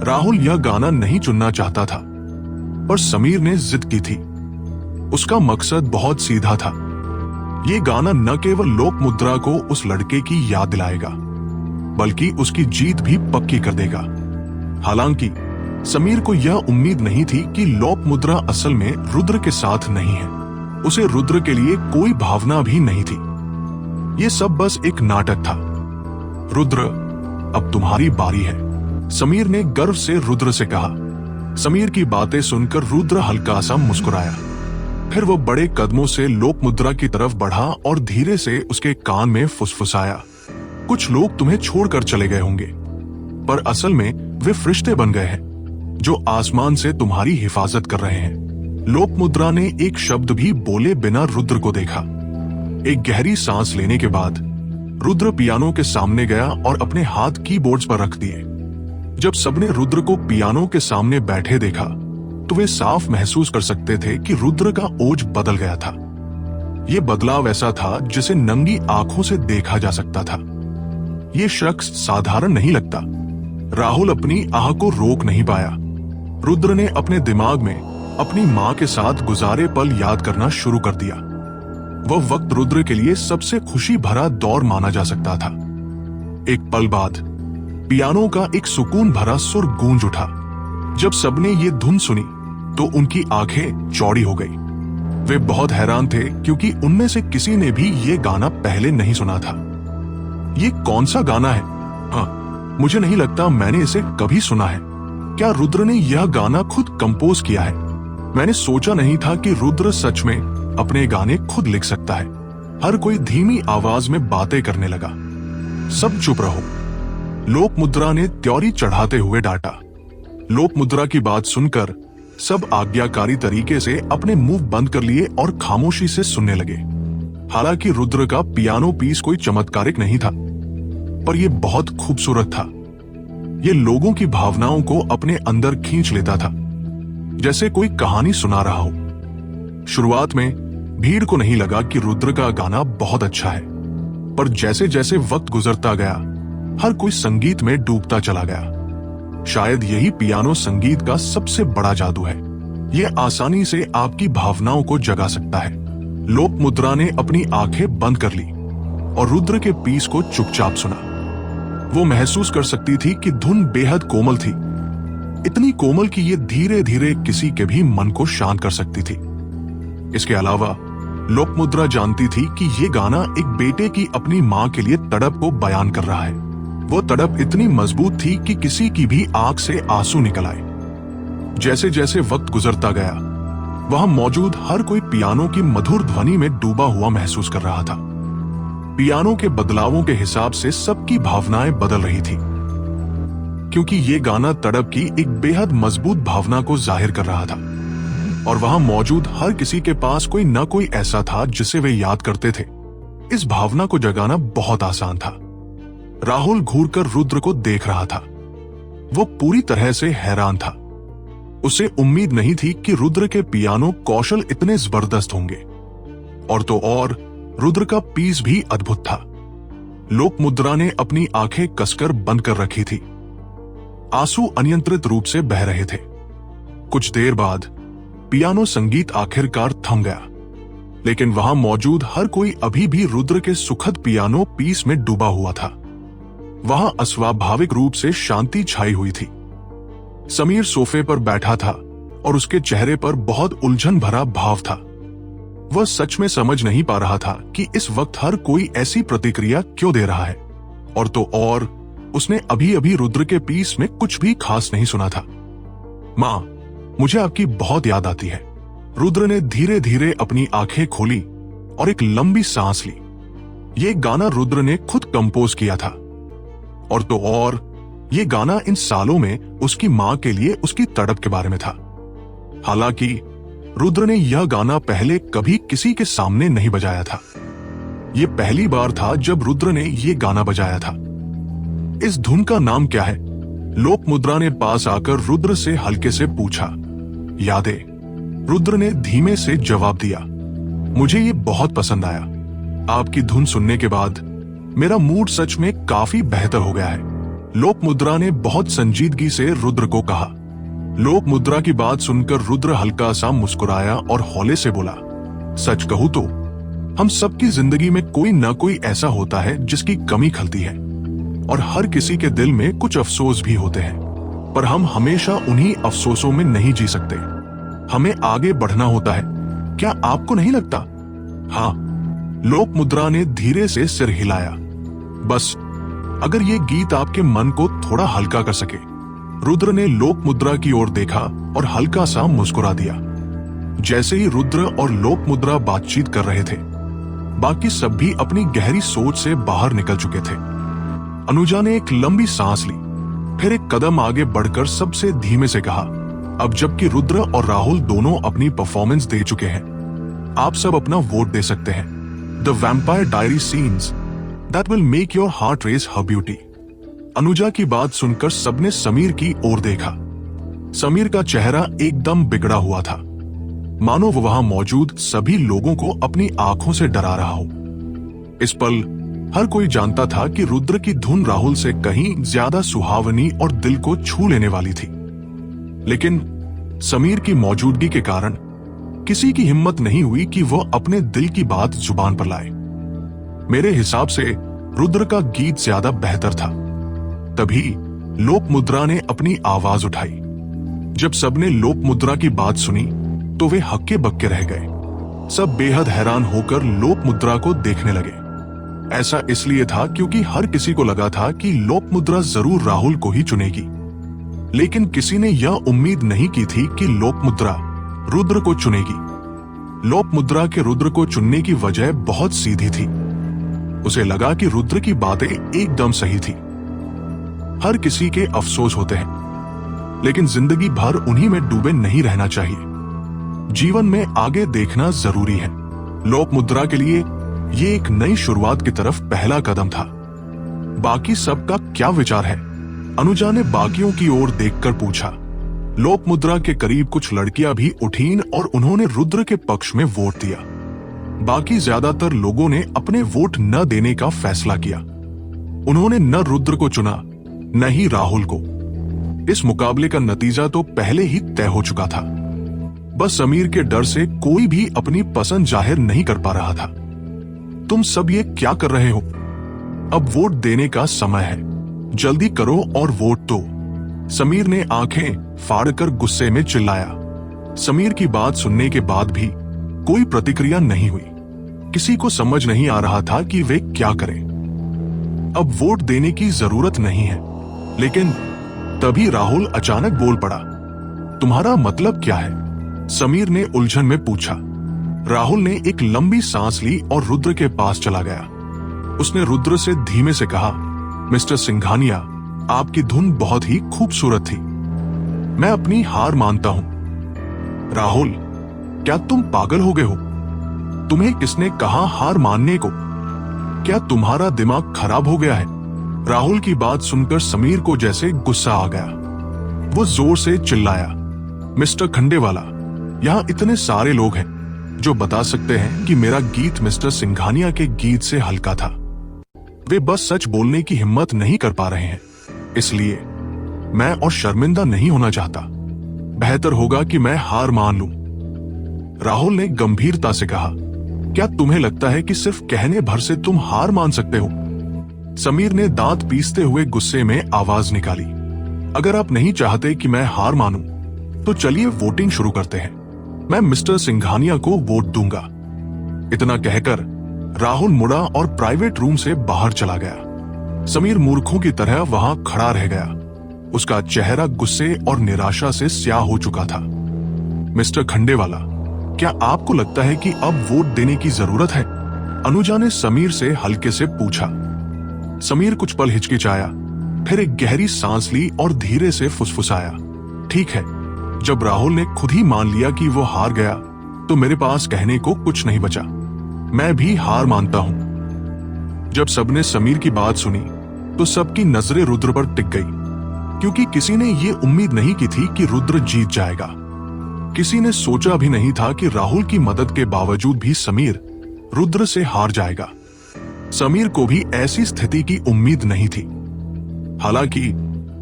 राहुल यह गाना नहीं चुनना चाहता था, पर समीर ने जिद की थी। उसका मकसद बहुत सीधा था। ये गाना न केवल लोक मुद्रा को उस लड़के की याद दिलाएगा, बल्कि उसकी जीत भी पक्की कर देगा। हालांकि समीर को यह उम्मीद नहीं थी कि लोक मुद्रा असल में रुद्र के साथ नहीं है। उसे रुद्र के लिए कोई भावना भी नहीं थी। ये सब बस एक नाटक था। रुद्र, अब तुम्हारी बारी है, समीर ने गर्व से रुद्र से कहा। समीर की बातें सुनकर रुद्र हल्का सा मुस्कुराया। फिर वो बड़े कदमों से लोक मुद्रा की तरफ बढ़ा और धीरे से उसके कान में फुसफुसाया। कुछ लोग तुम्हें छोड़कर चले गए होंगे, पर असल में वे फरिश्ते बन गए हैं जो आसमान से तुम्हारी हिफाजत कर रहे हैं। लोक मुद्रा ने एक शब्द भी बोले बिना रुद्र को देखा। एक गहरी सांस लेने के बाद रुद्र पियानो के सामने गया और अपने हाथ कीबोर्ड्स पर रख दिए। जब सबने रुद्र को पियानो के सामने बैठे देखा तो वे साफ महसूस कर सकते थे कि रुद्र का ओज बदल गया था। ये बदलाव ऐसा था जिसे नंगी आंखों से देखा जा सकता था। ये शख्स साधारण नहीं लगता। राहुल अपनी आह को रोक नहीं पाया। रुद्र ने अपने दिमाग में अपनी मां के साथ गुजारे पल याद करना शुरू कर दिया। वह वक्त रुद्र के लिए सबसे खुशी भरा दौर माना जा सकता था। एक पल बाद पियानो का एक सुकून भरा सुर गूंज उठा। जब सबने ये धुन सुनी तो उनकी आंखें चौड़ी हो गई। वे बहुत हैरान थे क्योंकि उनमें से किसी ने भी ये गाना पहले नहीं सुना था। ये कौन सा गाना है? हाँ, मुझे नहीं लगता मैंने इसे कभी सुना है। क्या रुद्र ने यह गाना खुद कंपोज किया है? मैंने सोचा नहीं था कि रुद्र सच में अपने गाने खुद लिख सकता है। हर कोई धीमी आवाज में बातें करने लगा। सब चुप रहो, लोकमुद्रा ने त्योरी चढ़ाते हुए डांटा। लोकमुद्रा की बात सुनकर सब आज्ञाकारी तरीके से अपने मुंह बंद कर लिए और खामोशी से सुनने लगे। हालांकि रुद्र का पियानो पीस कोई चमत्कारिक नहीं था, पर यह बहुत खूबसूरत था। ये लोगों की भावनाओं को अपने अंदर खींच लेता था, जैसे कोई कहानी सुना रहा हो। शुरुआत में भीड़ को नहीं लगा कि रुद्र का गाना बहुत अच्छा है, पर जैसे जैसे वक्त गुजरता गया, हर कोई संगीत में डूबता चला गया। शायद यही पियानो संगीत का सबसे बड़ा जादू है। यह आसानी से आपकी भावनाओं को जगा सकता है। लोकमुद्रा ने अपनी आंखें बंद कर ली और रुद्र के पीस को चुपचाप सुना। वो महसूस कर सकती थी कि धुन बेहद कोमल थी, इतनी कोमल कि ये धीरे धीरे किसी के भी मन को शांत कर सकती थी। इसके अलावा लोकमुद्रा जानती थी कि ये गाना एक बेटे की अपनी मां के लिए तड़प को बयान कर रहा है। वो तड़प इतनी मजबूत थी कि किसी की भी आंख से आंसू निकल आए। जैसे जैसे वक्त गुजरता गया, वहां मौजूद हर कोई पियानो की मधुर ध्वनि में डूबा हुआ महसूस कर रहा था। पियानो के बदलावों के हिसाब से सबकी भावनाएं बदल रही थी, क्योंकि ये गाना तड़प की एक बेहद मजबूत भावना को जाहिर कर रहा था। और वहां मौजूद हर किसी के पास कोई न कोई ऐसा था जिसे वे याद करते थे। इस भावना को जगाना बहुत आसान था। राहुल घूरकर रुद्र को देख रहा था। वो पूरी तरह से हैरान था। उसे उम्मीद नहीं थी कि रुद्र के पियानो कौशल इतने जबरदस्त होंगे। और तो और रुद्र का पीस भी अद्भुत था। लोकमुद्रा ने अपनी आंखें कसकर बंद कर रखी थी। आंसू अनियंत्रित रूप से बह रहे थे। कुछ देर बाद पियानो संगीत आखिरकार थम गया, लेकिन वहां मौजूद हर कोई अभी भी रुद्र के सुखद पियानो पीस में डूबा हुआ था। वहां अस्वाभाविक रूप से शांति छाई हुई थी। समीर सोफे पर बैठा था और उसके चेहरे पर बहुत उलझन भरा भाव था। वह सच में समझ नहीं पा रहा था कि इस वक्त हर कोई ऐसी प्रतिक्रिया क्यों दे रहा है। और तो और उसने अभी अभी रुद्र के पीस में कुछ भी खास नहीं सुना था। मां, मुझे आपकी बहुत याद आती है। रुद्र ने धीरे धीरे अपनी आंखें खोली और एक लंबी सांस ली। ये गाना रुद्र ने खुद कंपोज किया था। और तो और ये गाना इन सालों में उसकी मां के लिए उसकी तड़प के बारे में था। हालांकि रुद्र ने यह गाना पहले कभी किसी के सामने नहीं बजाया था। यह पहली बार था जब रुद्र ने यह गाना बजाया था। इस धुन का नाम क्या है? लोकमुद्रा ने पास आकर रुद्र से हल्के से पूछा। यादें, रुद्र ने धीमे से जवाब दिया। मुझे ये बहुत पसंद आया। आपकी धुन सुनने के बाद मेरा मूड सच में काफी बेहतर हो गया है। लोकमुद्रा ने बहुत संजीदगी से रुद्र को कहा। लोकमुद्रा की बात सुनकर रुद्र हल्का सा मुस्कुराया और हौले से बोला, सच कहूं तो हम सबकी जिंदगी में कोई न कोई ऐसा होता है जिसकी कमी खलती है, और हर किसी के दिल में कुछ अफसोस भी होते हैं, पर हम हमेशा उन्हीं अफसोसों में नहीं जी सकते। हमें आगे बढ़ना होता है। क्या आपको नहीं लगता? हाँ, लोकमुद्रा ने धीरे से सिर हिलाया। बस अगर ये गीत आपके मन को थोड़ा हल्का कर सके। रुद्र ने लोकमुद्रा की ओर देखा और हल्का सा मुस्कुरा दिया। जैसे ही रुद्र और लोकमुद्रा बातचीत कर रहे थे, बाकी सब भी अपनी गहरी सोच से बाहर निकल चुके थे। अनुजा ने एक लंबी सांस ली, फिर एक कदम आगे बढ़कर सबसे धीमे से कहा, अब जबकि रुद्र और राहुल दोनों अपनी परफॉर्मेंस दे चुके हैं, आप सब अपना वोट दे सकते हैं। The vampire diaries scenes that will make your heart race हर ब्यूटी। अनुजा की बात सुनकर सबने समीर की ओर देखा। समीर का चेहरा एकदम बिगड़ा हुआ था, मानो वो वहां मौजूद सभी लोगों को अपनी आंखों से डरा रहा हो। इस पल हर कोई जानता था कि रुद्र की धुन राहुल से कहीं ज्यादा सुहावनी और दिल को छू लेने वाली थी, लेकिन समीर की मौजूदगी के कारण किसी की हिम्मत नहीं हुई कि वो अपने दिल की बात जुबान पर लाए। मेरे हिसाब से रुद्र का गीत ज्यादा बेहतर था। तभी लोकमुद्रा ने अपनी आवाज उठाई। जब सबने लोकमुद्रा की बात सुनी तो वे हक्के बक्के रह गए। सब बेहद हैरान होकर लोक मुद्रा को देखने लगे। ऐसा इसलिए था क्योंकि हर किसी को लगा था कि लोक मुद्रा जरूर राहुल को ही चुनेगी, लेकिन किसी ने यह उम्मीद नहीं की थी कि लोक मुद्रा रुद्र को चुनेगी। लोक मुद्रा के रुद्र को चुनने की वजह बहुत सीधी थी। उसे लगा कि रुद्र की बातें एकदम सही थी। हर किसी के अफसोस होते हैं, लेकिन जिंदगी भर उन्हीं में डूबे नहीं रहना चाहिए। जीवन में आगे देखना जरूरी है। लोक मुद्रा के लिए ये एक नई शुरुआत की तरफ पहला कदम था। बाकी सबका क्या विचार है? अनुजा ने बाकियों की ओर देखकर पूछा। लोक मुद्रा के करीब कुछ लड़कियां भी उठीं और उन्होंने रुद्र के पक्ष में वोट दिया। बाकी ज्यादातर लोगों ने अपने वोट न देने का फैसला किया। उन्होंने न रुद्र को चुना, न ही राहुल को। इस मुकाबले का नतीजा तो पहले ही तय हो चुका था। बस समीर के डर से कोई भी अपनी पसंद जाहिर नहीं कर पा रहा था। तुम सब ये क्या कर रहे हो? अब वोट देने का समय है, जल्दी करो और वोट दो। समीर ने आंखें फाड़कर गुस्से में चिल्लाया। समीर की बात सुनने के बाद भी कोई प्रतिक्रिया नहीं हुई। किसी को समझ नहीं आ रहा था कि वे क्या करें। अब वोट देने की जरूरत नहीं है। लेकिन तभी राहुल अचानक बोल पड़ा। तुम्हारा मतलब क्या है? समीर ने उलझन में पूछा। राहुल ने एक लंबी सांस ली और रुद्र के पास चला गया। उसने रुद्र से धीमे से कहा, मिस्टर सिंघानिया, आपकी धुन बहुत ही खूबसूरत थी। मैं अपनी हार मानता हूं। राहुल, क्या तुम पागल हो गए हो? तुम्हें किसने कहा हार मानने को? क्या तुम्हारा दिमाग खराब हो गया है? राहुल की बात सुनकर समीर को जैसे गुस्सा आ गया। वो जोर से चिल्लाया, मिस्टर खंडेवाला, यहाँ इतने सारे लोग हैं जो बता सकते हैं कि मेरा गीत मिस्टर सिंघानिया के गीत से हल्का था। वे बस सच बोलने की हिम्मत नहीं कर पा रहे हैं। इसलिए मैं और शर्मिंदा नहीं होना चाहता। बेहतर होगा कि मैं हार मान लूं। राहुल ने गंभीरता से कहा, क्या तुम्हें लगता है कि सिर्फ कहने भर से तुम हार मान सकते हो? समीर ने दांत पीसते हुए गुस्से में आवाज निकाली। अगर आप नहीं चाहते कि मैं हार मानूं, तो चलिए वोटिंग शुरू करते हैं। मैं मिस्टर सिंघानिया को वोट दूंगा। इतना कहकर राहुल मुड़ा और प्राइवेट रूम से बाहर चला गया। समीर मूर्खों की तरह वहां खड़ा रह गया। उसका चेहरा गुस्से और निराशा से स्याह हो चुका था। मिस्टर खंडेवाला, क्या आपको लगता है कि अब वोट देने की जरूरत है? अनुजा ने समीर से हल्के से पूछा। समीर कुछ पल हिचकिचाया, फिर एक गहरी सांस ली और धीरे से फुसफुसाया, ठीक है। जब राहुल ने खुद ही मान लिया कि वो हार गया, तो मेरे पास कहने को कुछ नहीं बचा। मैं भी हार मानता हूं। जब सबने समीर की बात सुनी, तो सबकी नजरें रुद्र पर टिक गई, क्योंकि किसी ने ये उम्मीद नहीं की थी कि रुद्र जीत जाएगा। किसी ने सोचा भी नहीं था कि राहुल की मदद के बावजूद भी समीर रुद्र से हार जाएगा। समीर को भी ऐसी स्थिति की उम्मीद नहीं थी। हालांकि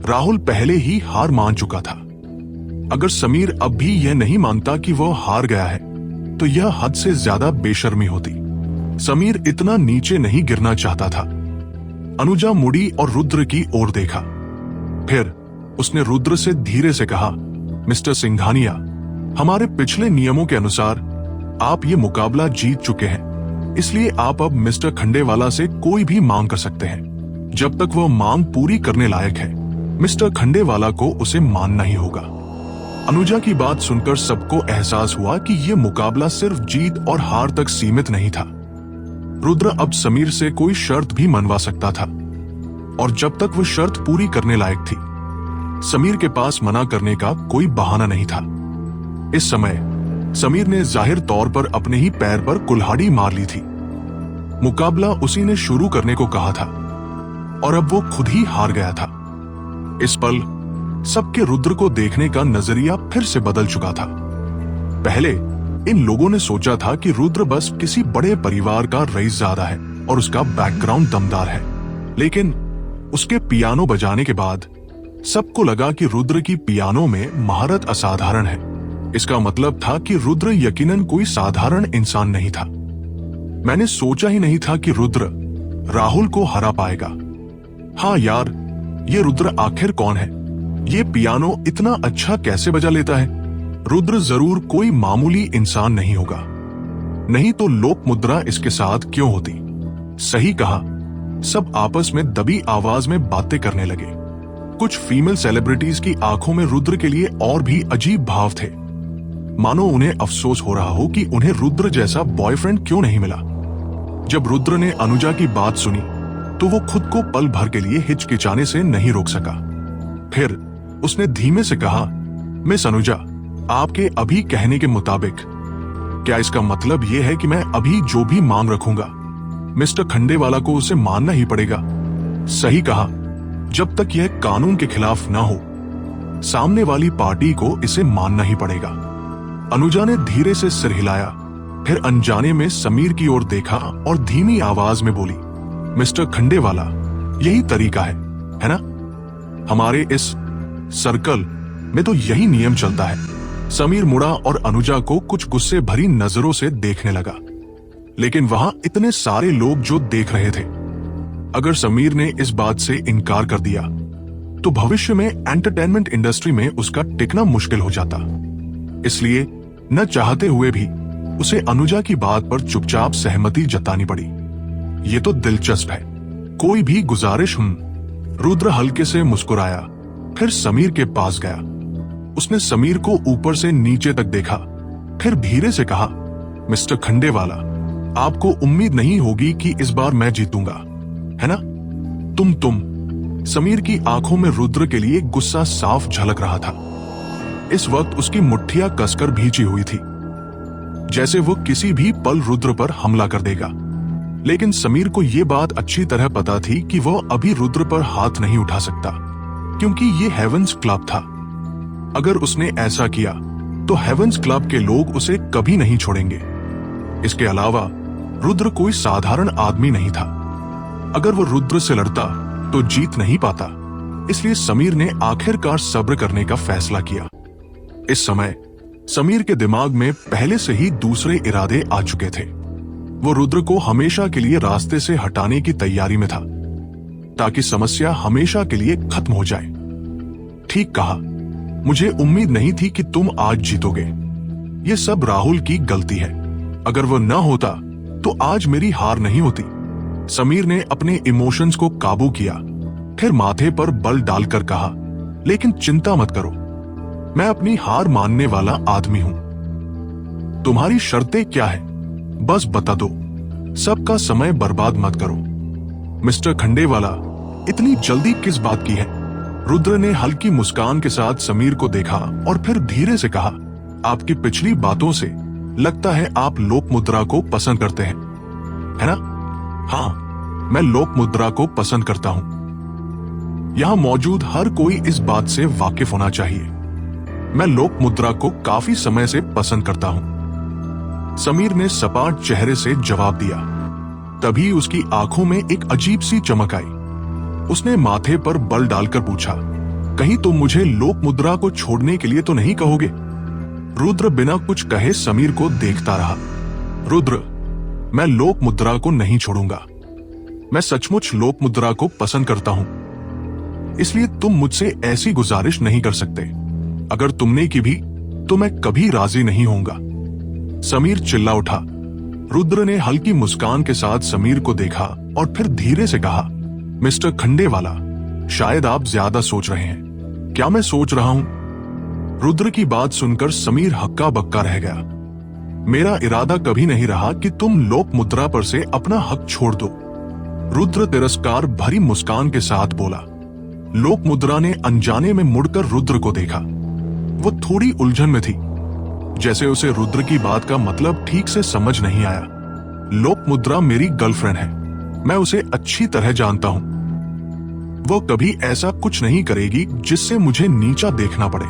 राहुल पहले ही हार मान चुका था। अगर समीर अब भी यह नहीं मानता कि वह हार गया है, तो यह हद से ज्यादा बेशर्मी होती। समीर इतना नीचे नहीं गिरना चाहता था। अनुजा मुड़ी और रुद्र की ओर देखा। फिर उसने रुद्र से धीरे से कहा, मिस्टर सिंघानिया, हमारे पिछले नियमों के अनुसार आप ये मुकाबला जीत चुके हैं, इसलिए आप अब मिस्टर खंडेवाला से कोई भी मांग कर सकते हैं। जब तक वह मांग पूरी करने लायक है, मिस्टर खंडेवाला को उसे मानना ही होगा। अनुजा की बात सुनकर सबको एहसास हुआ कि यह मुकाबला सिर्फ जीत और हार तक सीमित नहीं था। रुद्र अब समीर से कोई शर्त भी मनवा सकता था, और जब तक वह शर्त पूरी करने लायक थी, समीर के पास मना करने का कोई बहाना नहीं था। इस समय समीर ने जाहिर तौर पर अपने ही पैर पर कुल्हाड़ी मार ली थी। मुकाबला उसी ने शुरू करने को कहा था, और अब वो खुद ही हार गया था। इस पल सबके रुद्र को देखने का नजरिया फिर से बदल चुका था। पहले इन लोगों ने सोचा था कि रुद्र बस किसी बड़े परिवार का रईसजादा है और उसका बैकग्राउंड दमदार है, लेकिन उसके पियानो बजाने के बाद सबको लगा कि रुद्र की पियानो में महारत असाधारण है। इसका मतलब था कि रुद्र यकीनन कोई साधारण इंसान नहीं था। मैंने सोचा ही नहीं था कि रुद्र राहुल को हरा पाएगा। हाँ यार, ये रुद्र आखिर कौन है? ये पियानो इतना अच्छा कैसे बजा लेता है? रुद्र जरूर कोई मामूली इंसान नहीं होगा। नहीं तो लोक मुद्रा इसके साथ क्यों होती। सही कहा। सब आपस में दबी आवाज में बातें करने लगे। कुछ फीमेल सेलिब्रिटीज की आंखों में रुद्र के लिए और भी अजीब भाव थे, मानो उन्हें अफसोस हो रहा हो कि उन्हें रुद्र जैसा बॉयफ्रेंड क्यों नहीं मिला। जब रुद्र ने अनुजा की बात सुनी तो वो खुद को पल भर के लिए हिचकिचाने से नहीं रोक सका। फिर उसने धीमे से कहा, मिस अनुजा, आपके अभी कहने के मुताबिक क्या इसका मतलब यह है कि मैं अभी जो भी मांग रखूंगा मिस्टर खंडेवाला को उसे मानना ही पड़ेगा? सही कहा। जब तक यह कानून के खिलाफ ना हो, सामने वाली पार्टी को इसे मानना ही पड़ेगा। अनुजा ने धीरे से सिर हिलाया, फिर अनजाने में समीर की ओर देखा और धीमी आवाज में बोली, मिस्टर खंडेवाला, यही तरीका है ना? हमारे इस सर्कल में तो यही नियम चलता है। समीर मुड़ा और अनुजा को कुछ गुस्से भरी नजरों से देखने लगा, लेकिन वहां इतने सारे लोग जो देख रहे थे। अगर समीर ने इस बात से इनकार कर दिया तो भविष्य में एंटरटेनमेंट इंडस्ट्री में उसका टिकना मुश्किल हो जाता। इसलिए न चाहते हुए भी उसे अनुजा की बात पर चुपचाप सहमति जतानी पड़ी। ये तो दिलचस्प है, कोई भी गुजारिश? रुद्र हल्के से मुस्कुराया, फिर समीर के पास गया। उसने समीर को ऊपर से नीचे तक देखा, फिर धीरे से कहा, मिस्टर खंडेवाला, आपको उम्मीद नहीं होगी कि इस बार मैं जीतूंगा, है ना? तुम समीर की आंखों में रुद्र के लिए गुस्सा साफ झलक रहा था। इस वक्त उसकी मुट्ठियां कसकर भींची हुई थी, जैसे वो किसी भी पल रुद्र पर हमला कर देगा। लेकिन समीर को यह बात अच्छी तरह पता थी कि वह अभी रुद्र पर हाथ नहीं उठा सकता, क्योंकि ये हेवंस क्लब था। अगर उसने ऐसा किया तो हेवंस क्लब के लोग उसे कभी नहीं छोड़ेंगे। इसके अलावा रुद्र कोई साधारण आदमी नहीं था। अगर वो रुद्र से लड़ता तो जीत नहीं पाता। इसलिए समीर ने आखिरकार सब्र करने का फैसला किया। इस समय समीर के दिमाग में पहले से ही दूसरे इरादे आ चुके थे। वो रुद्र को हमेशा के लिए रास्ते से हटाने की तैयारी में था, ताकि समस्या हमेशा के लिए खत्म हो जाए। ठीक कहा, मुझे उम्मीद नहीं थी कि तुम आज जीतोगे। ये सब राहुल की गलती है। अगर वो न होता तो आज मेरी हार नहीं होती। समीर ने अपने इमोशंस को काबू किया, फिर माथे पर बल डालकर कहा, लेकिन चिंता मत करो, मैं अपनी हार मानने वाला आदमी हूं। तुम्हारी शर्तें क्या है, बस बता दो। सबका समय बर्बाद मत करो। मिस्टर खंडेवाला, इतनी जल्दी किस बात की है? रुद्र ने हल्की मुस्कान के साथ समीर को देखा और फिर धीरे से कहा, आपकी पिछली बातों से लगता है आप लोक मुद्रा को पसंद करते हैं, है ना? हाँ, मैं लोक मुद्रा को पसंद करता हूं। यहां मौजूद हर कोई इस बात से वाकिफ होना चाहिए। मैं लोक मुद्रा को काफी समय से पसंद करता हूं। समीर ने सपाट चेहरे से जवाब दिया। तभी उसकी आंखों में एक अजीब सी चमक आई। उसने माथे पर बल डालकर पूछा, कहीं तुम मुझे लोक मुद्रा को छोड़ने के लिए तो नहीं कहोगे? रुद्र बिना कुछ कहे समीर को देखता रहा। रुद्र, मैं लोक मुद्रा को नहीं छोड़ूंगा। मैं सचमुच लोक मुद्रा को पसंद करता हूं, इसलिए तुम मुझसे ऐसी गुजारिश नहीं कर सकते। अगर तुमने की भी तो मैं कभी राजी नहीं होऊंगा। समीर चिल्ला उठा। रुद्र ने हल्की मुस्कान के साथ समीर को देखा और फिर धीरे से कहा, मिस्टर खंडेवाला, शायद आप ज्यादा सोच रहे हैं। क्या मैं सोच रहा हूं? रुद्र की बात सुनकर समीर हक्का बक्का रह गया। मेरा इरादा कभी नहीं रहा कि तुम लोक मुद्रा पर से अपना हक छोड़ दो। रुद्र तिरस्कार भरी मुस्कान के साथ बोला। लोक मुद्रा ने अनजाने में मुड़कर रुद्र को देखा। वो थोड़ी उलझन में थी, जैसे उसे रुद्र की बात का मतलब ठीक से समझ नहीं आया। लोक मुद्रा मेरी गर्लफ्रेंड है, मैं उसे अच्छी तरह जानता हूं। वो कभी ऐसा कुछ नहीं करेगी जिससे मुझे नीचा देखना पड़े।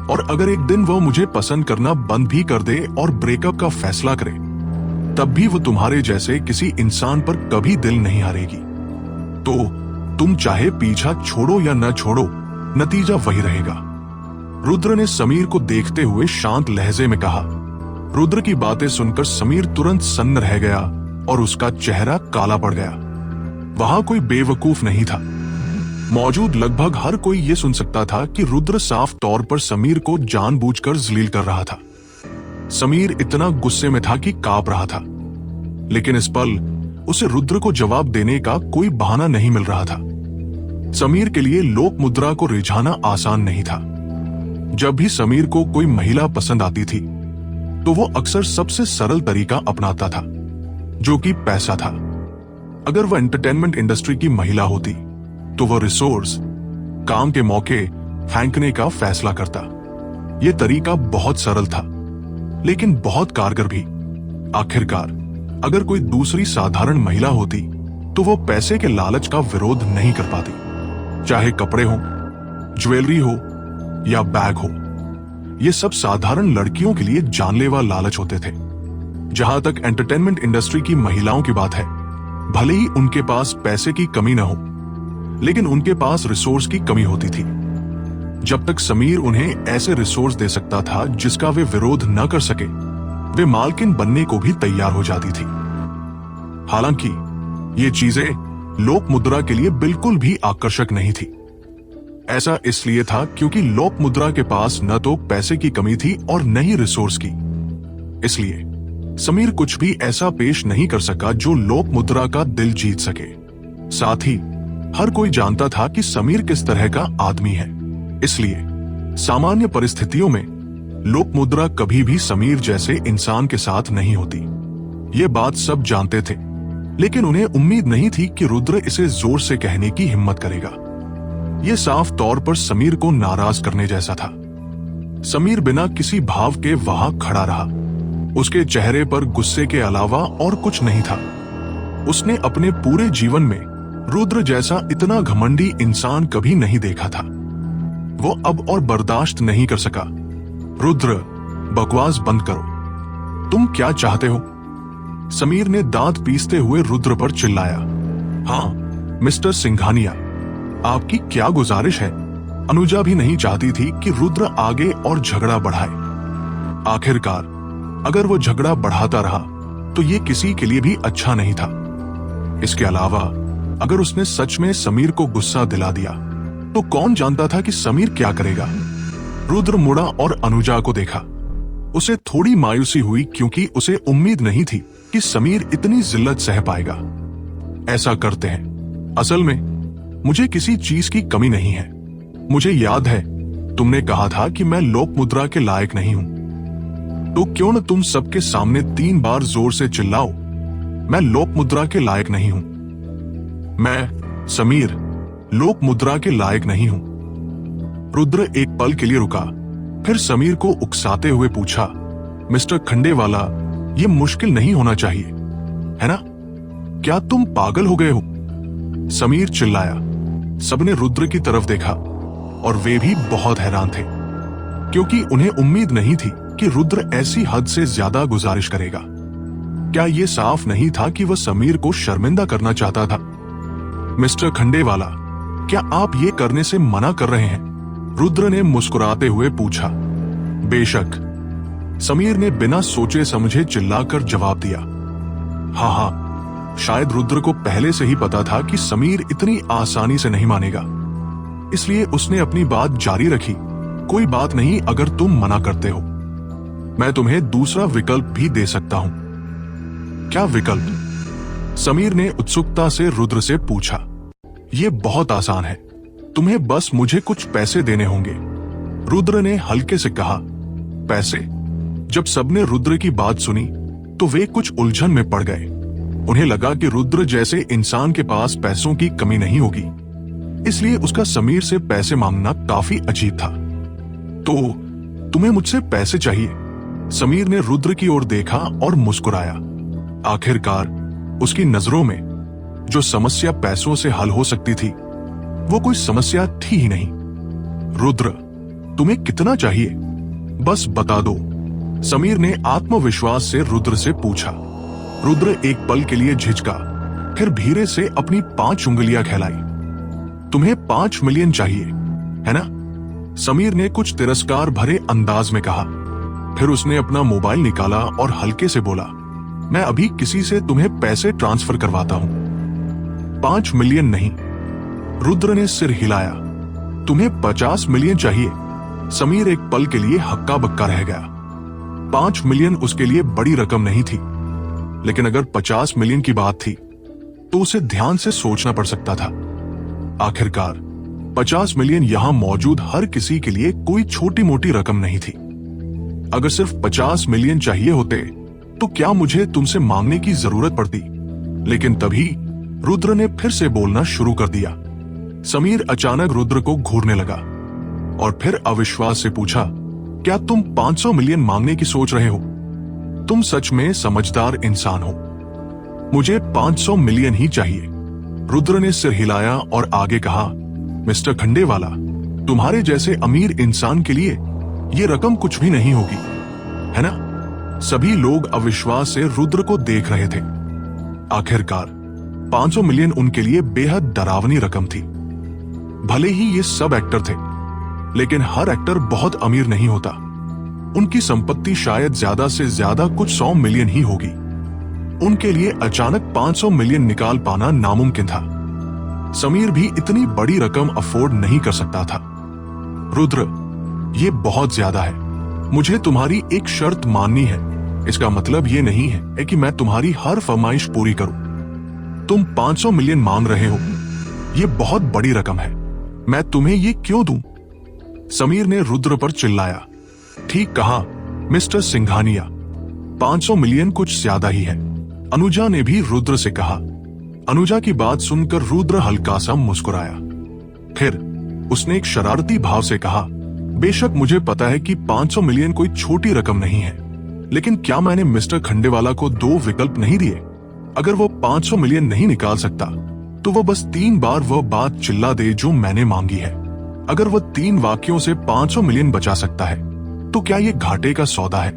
और अगर एक दिन वो मुझे पसंद करना बंद भी कर दे और ब्रेकअप का फैसला करे, तब भी वो तुम्हारे जैसे किसी इंसान पर कभी दिल नहीं हारेगी। तो तुम चाहे पीछा छोड़ो या न छोड़ो, नतीजा वही रहेगा। रुद्र ने समीर को देखते हुए शांत लहजे में कहा। रुद्र की बातें सुनकर समीर तुरंत सन्न रह गया और उसका चेहरा काला पड़ गया। वहां कोई बेवकूफ नहीं था। मौजूद लगभग हर कोई ये सुन सकता था कि रुद्र साफ तौर पर समीर को जानबूझकर जलील कर रहा था। समीर इतना गुस्से में था कि कांप रहा था, लेकिन इस पल उसे रुद्र को जवाब देने का कोई बहाना नहीं मिल रहा था। समीर के लिए लोक मुद्रा को रिझाना आसान नहीं था। जब भी समीर को कोई महिला पसंद आती थी तो वो अक्सर सबसे सरल तरीका अपनाता था, जो कि पैसा था। अगर वह एंटरटेनमेंट इंडस्ट्री की महिला होती तो वह रिसोर्स, काम के मौके फेंकने का फैसला करता। यह तरीका बहुत सरल था, लेकिन बहुत कारगर भी। आखिरकार अगर कोई दूसरी साधारण महिला होती तो वो पैसे के लालच का विरोध नहीं कर पाती, चाहे कपड़े हो, ज्वेलरी हो या बैग हो। ये सब साधारण लड़कियों के लिए जानलेवा लालच होते थे। जहां तक एंटरटेनमेंट इंडस्ट्री की महिलाओं की बात है, भले ही उनके पास पैसे की कमी न हो, लेकिन उनके पास रिसोर्स की कमी होती थी। जब तक समीर उन्हें ऐसे रिसोर्स दे सकता था जिसका वे विरोध न कर सके, वे मालकिन बनने को भी तैयार हो जाती थी। हालांकि ये चीजें लोक मुद्रा के लिए बिल्कुल भी आकर्षक नहीं थी। ऐसा इसलिए था क्योंकि लोक मुद्रा के पास न तो पैसे की कमी थी और न ही रिसोर्स की। इसलिए समीर कुछ भी ऐसा पेश नहीं कर सका जो लोक मुद्रा का दिल जीत सके। साथ ही हर कोई जानता था कि समीर किस तरह का आदमी है। इसलिए सामान्य परिस्थितियों में लोक मुद्रा कभी भी समीर जैसे इंसान के साथ नहीं होती। ये बात सब जानते थे, लेकिन उन्हें उम्मीद नहीं थी कि रुद्र इसे जोर से कहने की हिम्मत करेगा। यह साफ तौर पर समीर को नाराज करने जैसा था। समीर बिना किसी भाव के वहां खड़ा रहा। उसके चेहरे पर गुस्से के अलावा और कुछ नहीं था। उसने अपने पूरे जीवन में रुद्र जैसा इतना घमंडी इंसान कभी नहीं देखा था। वो अब और बर्दाश्त नहीं कर सका। रुद्र, बकवास बंद करो। तुम क्या चाहते हो? समीर ने दांत पीसते हुए रुद्र पर चिल्लाया। हाँ मिस्टर सिंघानिया, आपकी क्या गुजारिश है? अनुजा भी नहीं चाहती थी कि रुद्र आगे और झगड़ा बढ़ाए। आखिरकार अगर वो झगड़ा बढ़ाता रहा तो ये किसी के लिए भी अच्छा नहीं था। इसके अलावा अगर उसने सच में समीर को गुस्सा दिला दिया तो कौन जानता था कि समीर क्या करेगा। रुद्र मुड़ा और अनुजा को देखा। उसे थोड़ी मायूसी हुई क्योंकि उसे उम्मीद नहीं थी कि समीर इतनी जिल्लत सह पाएगा। ऐसा करते हैं। असल में मुझे किसी चीज की कमी नहीं है। मुझे याद है तुमने कहा था कि मैं लोक मुद्रा के लायक नहीं हूं, तो क्यों न तुम सबके सामने 3 बार जोर से चिल्लाओ, मैं लोक मुद्रा के लायक नहीं हूं। मैं समीर लोक मुद्रा के लायक नहीं हूं। रुद्र एक पल के लिए रुका, फिर समीर को उकसाते हुए पूछा, मिस्टर खंडेवाला, ये मुश्किल नहीं होना चाहिए, है ना? क्या तुम पागल हो गए हो? समीर चिल्लाया। सबने रुद्र की तरफ देखा और वे भी बहुत हैरान थे, क्योंकि उन्हें उम्मीद नहीं थी कि रुद्र ऐसी हद से ज्यादा गुजारिश करेगा। क्या यह साफ नहीं था कि वह समीर को शर्मिंदा करना चाहता था? मिस्टर खंडेवाला, क्या आप ये करने से मना कर रहे हैं? रुद्र ने मुस्कुराते हुए पूछा। बेशक, समीर ने बिना सोचे समझे चिल्लाकर जवाब दिया। हाँ, शायद रुद्र को पहले से ही पता था कि समीर इतनी आसानी से नहीं मानेगा, इसलिए उसने अपनी बात जारी रखी। कोई बात नहीं, अगर तुम मना करते हो, मैं तुम्हें दूसरा विकल्प भी दे सकता हूं। क्या विकल्प? समीर ने उत्सुकता से रुद्र से पूछा। यह बहुत आसान है, तुम्हें बस मुझे कुछ पैसे देने होंगे। रुद्र ने हल्के से कहा। पैसे? जब सबने रुद्र की बात सुनी तो वे कुछ उलझन में पड़ गए। उन्हें लगा कि रुद्र जैसे इंसान के पास पैसों की कमी नहीं होगी, इसलिए उसका समीर से पैसे मांगना काफी अजीब था। तो तुम्हें मुझसे पैसे चाहिए? समीर ने रुद्र की ओर देखा और मुस्कुराया। आखिरकार उसकी नजरों में जो समस्या पैसों से हल हो सकती थी, वो कोई समस्या थी ही नहीं। रुद्र, तुम्हें कितना चाहिए? बस बता दो, समीर ने आत्मविश्वास से रुद्र से पूछा। रुद्र एक पल के लिए झिझका, फिर धीरे से अपनी 5 उंगलियां कहलाई। तुम्हें 5 मिलियन चाहिए, है ना? समीर ने कुछ तिरस्कार भरे अंदाज में कहा। फिर उसने अपना मोबाइल निकाला और हल्के से बोला, मैं अभी किसी से तुम्हें पैसे ट्रांसफर करवाता हूं। 5 मिलियन नहीं। रुद्र ने सिर हिलाया। तुम्हें 50 मिलियन चाहिए? समीर एक पल के लिए हक्का बक्का रह गया। 5 मिलियन उसके लिए बड़ी रकम नहीं थी, लेकिन अगर 50 मिलियन की बात थी तो उसे ध्यान से सोचना पड़ सकता था। आखिरकार 50 मिलियन यहां मौजूद हर किसी के लिए कोई छोटी मोटी रकम नहीं थी। अगर सिर्फ 50 मिलियन चाहिए होते तो क्या मुझे तुमसे मांगने की जरूरत पड़ती? लेकिन तभी रुद्र ने फिर से बोलना शुरू कर दिया। समीर अचानक रुद्र को घूरने लगा और फिर अविश्वास से पूछा, क्या तुम 500 मिलियन मांगने की सोच रहे हो? तुम सच में समझदार इंसान हो। मुझे 500 मिलियन ही चाहिए। रुद्र ने सिर हिलाया और आगे कहा, मिस्टर खंडेवाला, तुम्हारे जैसे अमीर इंसान के लिए ये रकम कुछ भी नहीं होगी, है ना? सभी लोग अविश्वास से रुद्र को देख रहे थे। आखिरकार 500 मिलियन उनके लिए बेहद डरावनी रकम थी। भले ही ये सब एक्टर थे, लेकिन हर एक्टर बहुत अमीर नहीं होता। उनकी संपत्ति शायद ज्यादा से ज्यादा कुछ 100 मिलियन ही होगी। उनके लिए अचानक 500 मिलियन निकाल पाना नामुमकिन था। समीर भी इतनी बड़ी रकम अफोर्ड नहीं कर सकता था। रुद्र, ये बहुत ज्यादा है। मुझे तुम्हारी एक शर्त माननी है। इसका मतलब ये नहीं है कि मैं तुम्हारी हर फरमाइश पूरी करूं। तुम 500 मिलियन मांग रहे हो, ये बहुत बड़ी रकम है। मैं तुम्हें ये क्यों दूं? समीर ने रुद्र पर चिल्लाया। ठीक कहा मिस्टर सिंघानिया, 500 मिलियन कुछ ज्यादा ही है। अनुजा ने भी रुद्र से कहा। अनुजा की बात सुनकर रुद्र हल्का सा मुस्कुराया। फिर उसने एक शरारती भाव से कहा, बेशक मुझे पता है कि 500 मिलियन कोई छोटी रकम नहीं है, लेकिन क्या मैंने मिस्टर खंडेवाला को 2 विकल्प नहीं दिए? अगर वो 500 मिलियन नहीं निकाल सकता तो वो बस 3 बार वह बात चिल्ला दे जो मैंने मांगी है। अगर वो 3 वाक्यों से 500 मिलियन बचा सकता है तो क्या ये घाटे का सौदा है?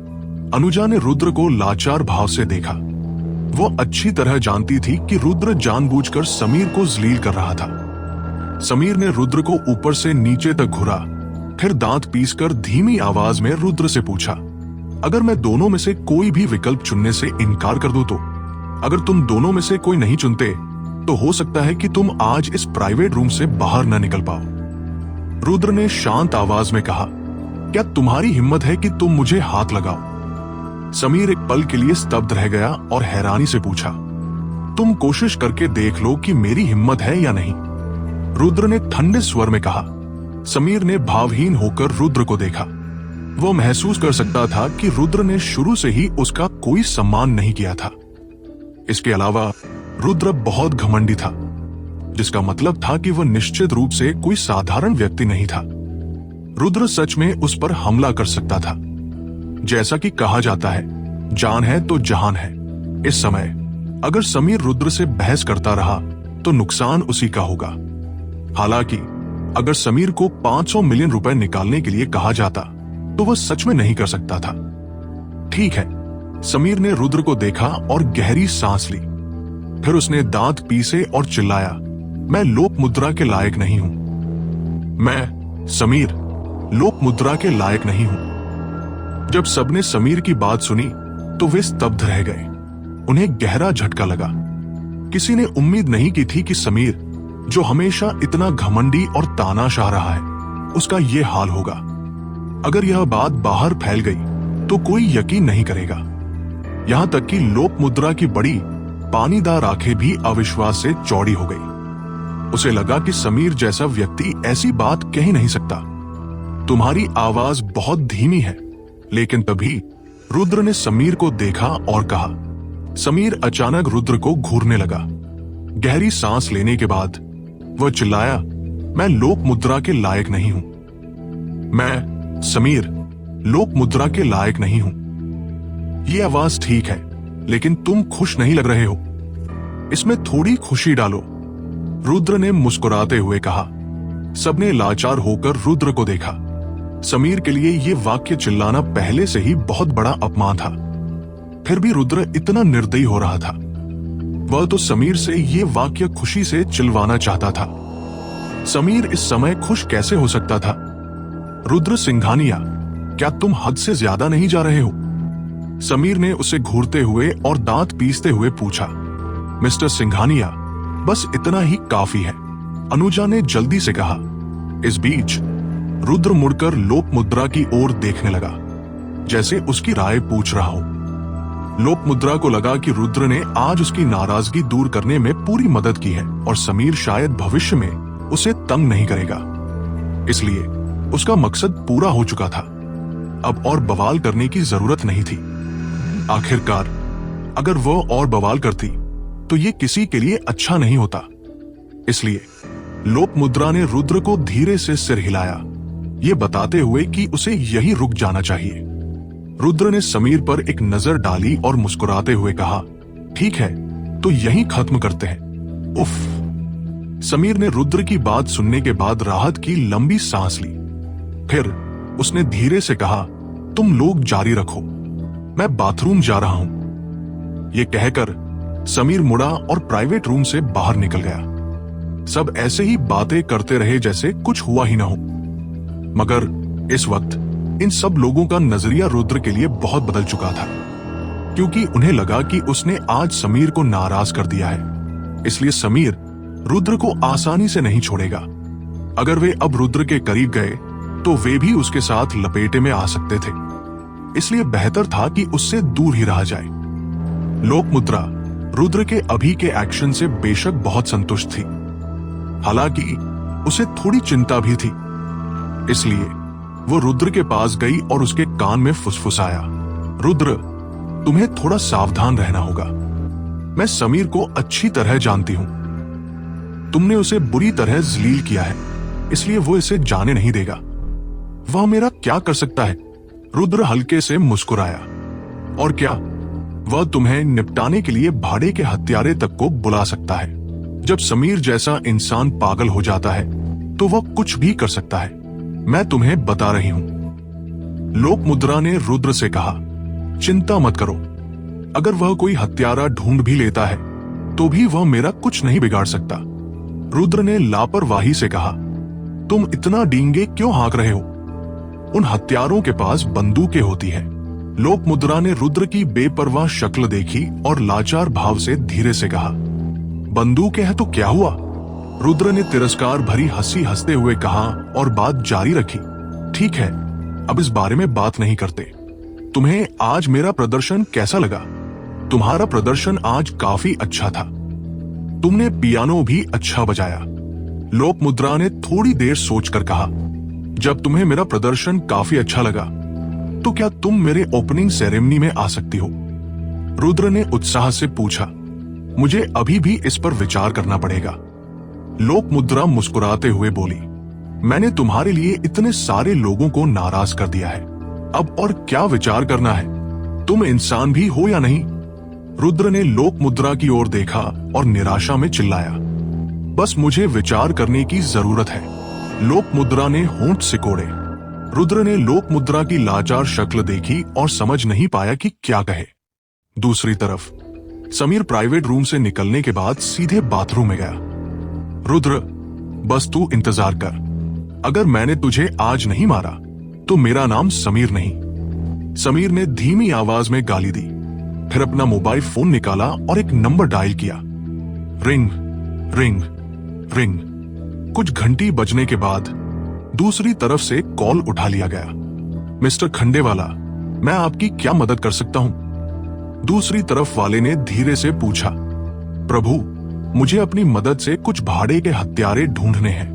अनुजा ने रुद्र को लाचार भाव से देखा। वो अच्छी तरह जानती थी कि रुद्र जानबूझकर समीर को जलील कर रहा था। समीर ने रुद्र को ऊपर से नीचे तक घुरा, फिर दांत पीसकर धीमी आवाज में रुद्र से पूछा, अगर मैं दोनों में से कोई भी विकल्प चुनने से इनकार कर दूं तो? अगर तुम दोनों में से कोई नहीं चुनते तो हो सकता है कि तुम आज इस प्राइवेट रूम से बाहर न निकल पाओ। रुद्र ने शांत आवाज में कहा, क्या तुम्हारी हिम्मत है कि तुम मुझे हाथ लगाओ? समीर एक पल के लिए स्तब्ध रह गया और हैरानी से पूछा, तुम कोशिश करके देख लो कि मेरी हिम्मत है या नहीं, रुद्र ने ठंडे स्वर में कहा। समीर ने भावहीन होकर रुद्र को देखा। वो महसूस कर सकता था कि रुद्र ने शुरू से ही उसका कोई सम्मान नहीं किया था। इसके अलावा रुद्र बहुत घमंडी था, जिसका मतलब था कि वह निश्चित रूप से कोई साधारण व्यक्ति नहीं था। रुद्र सच में उस पर हमला कर सकता था। जैसा कि कहा जाता है, जान है तो जहान है। इस समय अगर समीर रुद्र से बहस करता रहा तो नुकसान उसी का होगा। हालांकि अगर समीर को 500 मिलियन रुपए निकालने के लिए कहा जाता तो वह सच में नहीं कर सकता था। ठीक है, समीर ने रुद्र को देखा और गहरी सांस ली। फिर उसने दांत पीसे और चिल्लाया, मैं लोक मुद्रा के लायक नहीं हूं। मैं समीर लोक मुद्रा के लायक नहीं हूं। जब सबने समीर की बात सुनी तो वे स्तब्ध रह गए। उन्हें गहरा झटका लगा। किसी ने उम्मीद नहीं की थी कि समीर, जो हमेशा इतना घमंडी और तानाशाह रहा है, उसका ये हाल होगा। अगर यह बात बाहर फैल गई तो कोई यकीन नहीं करेगा। यहां तक कि लोक मुद्रा की बड़ी पानीदार आंखें भी अविश्वास से चौड़ी हो गई। उसे लगा कि समीर जैसा व्यक्ति ऐसी बात कह ही नहीं सकता। तुम्हारी आवाज बहुत धीमी है। लेकिन तभी रुद्र ने समीर को देखा और कहा। समीर अचानक रुद्र को घूरने लगा। गहरी सांस लेने के बाद वह चिल्लाया, मैं लोक मुद्रा के लायक नहीं हूं। मैं समीर लोक मुद्रा के लायक नहीं हूं। ये आवाज ठीक है, लेकिन तुम खुश नहीं लग रहे हो। इसमें थोड़ी खुशी डालो, रुद्र ने मुस्कुराते हुए कहा। सबने लाचार होकर रुद्र को देखा। समीर के लिए ये वाक्य चिल्लाना पहले से ही बहुत बड़ा अपमान था। फिर भी रुद्र इतना निर्दयी हो रहा था। वह तो समीर से ये वाक्य खुशी से चिल्वाना चाहता था। समीर इस समय खुश कैसे हो सकता था? रुद्र सिंघानिया, क्या तुम हद से ज्यादा नहीं जा रहे हो? समीर ने उसे घूरते हुए और दांत पीसते हुए पूछा। मिस्टर सिंघानिया, बस इतना ही काफी है, अनुजा ने जल्दी से कहा। इस बीच रुद्र मुड़कर लोक मुद्रा की ओर देखने लगा। जैसे उसकी राय पूछ रहा हो। लोकमुद्रा को लगा कि रुद्र ने आज उसकी नाराजगी दूर करने में पूरी मदद की है और समीर शायद भविष्य में उसे तंग नहीं करेगा, इसलिए उसका मकसद पूरा हो चुका था। अब और बवाल करने की जरूरत नहीं थी। आखिरकार अगर वह और बवाल करती तो ये किसी के लिए अच्छा नहीं होता। इसलिए लोकमुद्रा ने रुद्र को धीरे से सिर हिलाया, ये बताते हुए कि उसे यही रुक जाना चाहिए। रुद्र ने समीर पर एक नजर डाली और मुस्कुराते हुए कहा, ठीक है, तो यहीं खत्म करते हैं। उफ। समीर ने रुद्र की बात सुनने के बाद राहत की लंबी सांस ली। फिर उसने धीरे से कहा, तुम लोग जारी रखो, मैं बाथरूम जा रहा हूं। ये कहकर समीर मुड़ा और प्राइवेट रूम से बाहर निकल गया। सब ऐसे ही बातें करते रहे जैसे कुछ हुआ ही ना हो। मगर इस वक्त इन सब लोगों का नजरिया रुद्र के लिए बहुत बदल चुका था, क्योंकि उन्हें लगा कि उसने आज समीर को नाराज कर दिया है। इसलिए समीर रुद्र को आसानी से नहीं छोड़ेगा। अगर वे अब रुद्र के करीब गए तो वे भी उसके साथ लपेटे में आ सकते थे, इसलिए बेहतर था कि उससे दूर ही रहा जाए। लोकमुद्रा रुद्र के अभी के एक्शन से बेशक बहुत संतुष्ट थी, हालांकि उसे थोड़ी चिंता भी थी। इसलिए वो रुद्र के पास गई और उसके कान में फुसफुसाया, रुद्र, तुम्हें थोड़ा सावधान रहना होगा। मैं समीर को अच्छी तरह जानती हूं। तुमने उसे बुरी तरह जलील किया है, इसलिए वो इसे जाने नहीं देगा। वह मेरा क्या कर सकता है? रुद्र हल्के से मुस्कुराया। और क्या, वह तुम्हें निपटाने के लिए भाड़े के हत्यारे तक को बुला सकता है। जब समीर जैसा इंसान पागल हो जाता है तो वह कुछ भी कर सकता है। मैं तुम्हें बता रही हूं। लोकमुद्रा ने रुद्र से कहा, चिंता मत करो, अगर वह कोई हत्यारा ढूंढ भी लेता है तो भी वह मेरा कुछ नहीं बिगाड़ सकता। रुद्र ने लापरवाही से कहा, तुम इतना डींगे क्यों हाँक रहे हो? उन हत्यारों के पास बंदूकें होती है। लोकमुद्रा ने रुद्र की बेपरवाह शक्ल देखी और लाचार भाव से धीरे से कहा, बंदूकें हैं तो क्या हुआ? रुद्र ने तिरस्कार भरी हंसी हंसते हुए कहा और बात जारी रखी, ठीक है, अब इस बारे में बात नहीं करते। तुम्हें आज मेरा प्रदर्शन कैसा लगा? तुम्हारा प्रदर्शन आज काफी अच्छा था। तुमने पियानो भी अच्छा बजाया। लोकमुद्रा ने थोड़ी देर सोचकर कहा, जब तुम्हें मेरा प्रदर्शन काफी अच्छा लगा तो क्या तुम मेरे ओपनिंग सेरेमनी में आ सकती हो? रुद्र ने उत्साह से पूछा, मुझे अभी भी इस पर विचार करना पड़ेगा। लोकमुद्रा मुस्कुराते हुए बोली, मैंने तुम्हारे लिए इतने सारे लोगों को नाराज कर दिया है, अब और क्या विचार करना है? तुम इंसान भी हो या नहीं? रुद्र ने लोकमुद्रा की ओर देखा और निराशा में चिल्लाया, बस मुझे विचार करने की जरूरत है। लोकमुद्रा ने होंठ सिकोड़े। रुद्र ने लोकमुद्रा की लाचार शक्ल देखी और समझ नहीं पाया कि क्या कहे। दूसरी तरफ समीर प्राइवेट रूम से निकलने के बाद सीधे बाथरूम में गया। रुद्र, बस तू इंतजार कर। अगर मैंने तुझे आज नहीं मारा तो मेरा नाम समीर नहीं। समीर ने धीमी आवाज में गाली दी, फिर अपना मोबाइल फोन निकाला और एक नंबर डायल किया। Ring ring ring. कुछ घंटी बजने के बाद दूसरी तरफ से कॉल उठा लिया गया। मिस्टर खंडेवाला, मैं आपकी क्या मदद कर सकता हूं? दूसरी तरफ वाले ने धीरे से पूछा, प्रभु, मुझे अपनी मदद से कुछ भाड़े के हत्यारे ढूंढने हैं।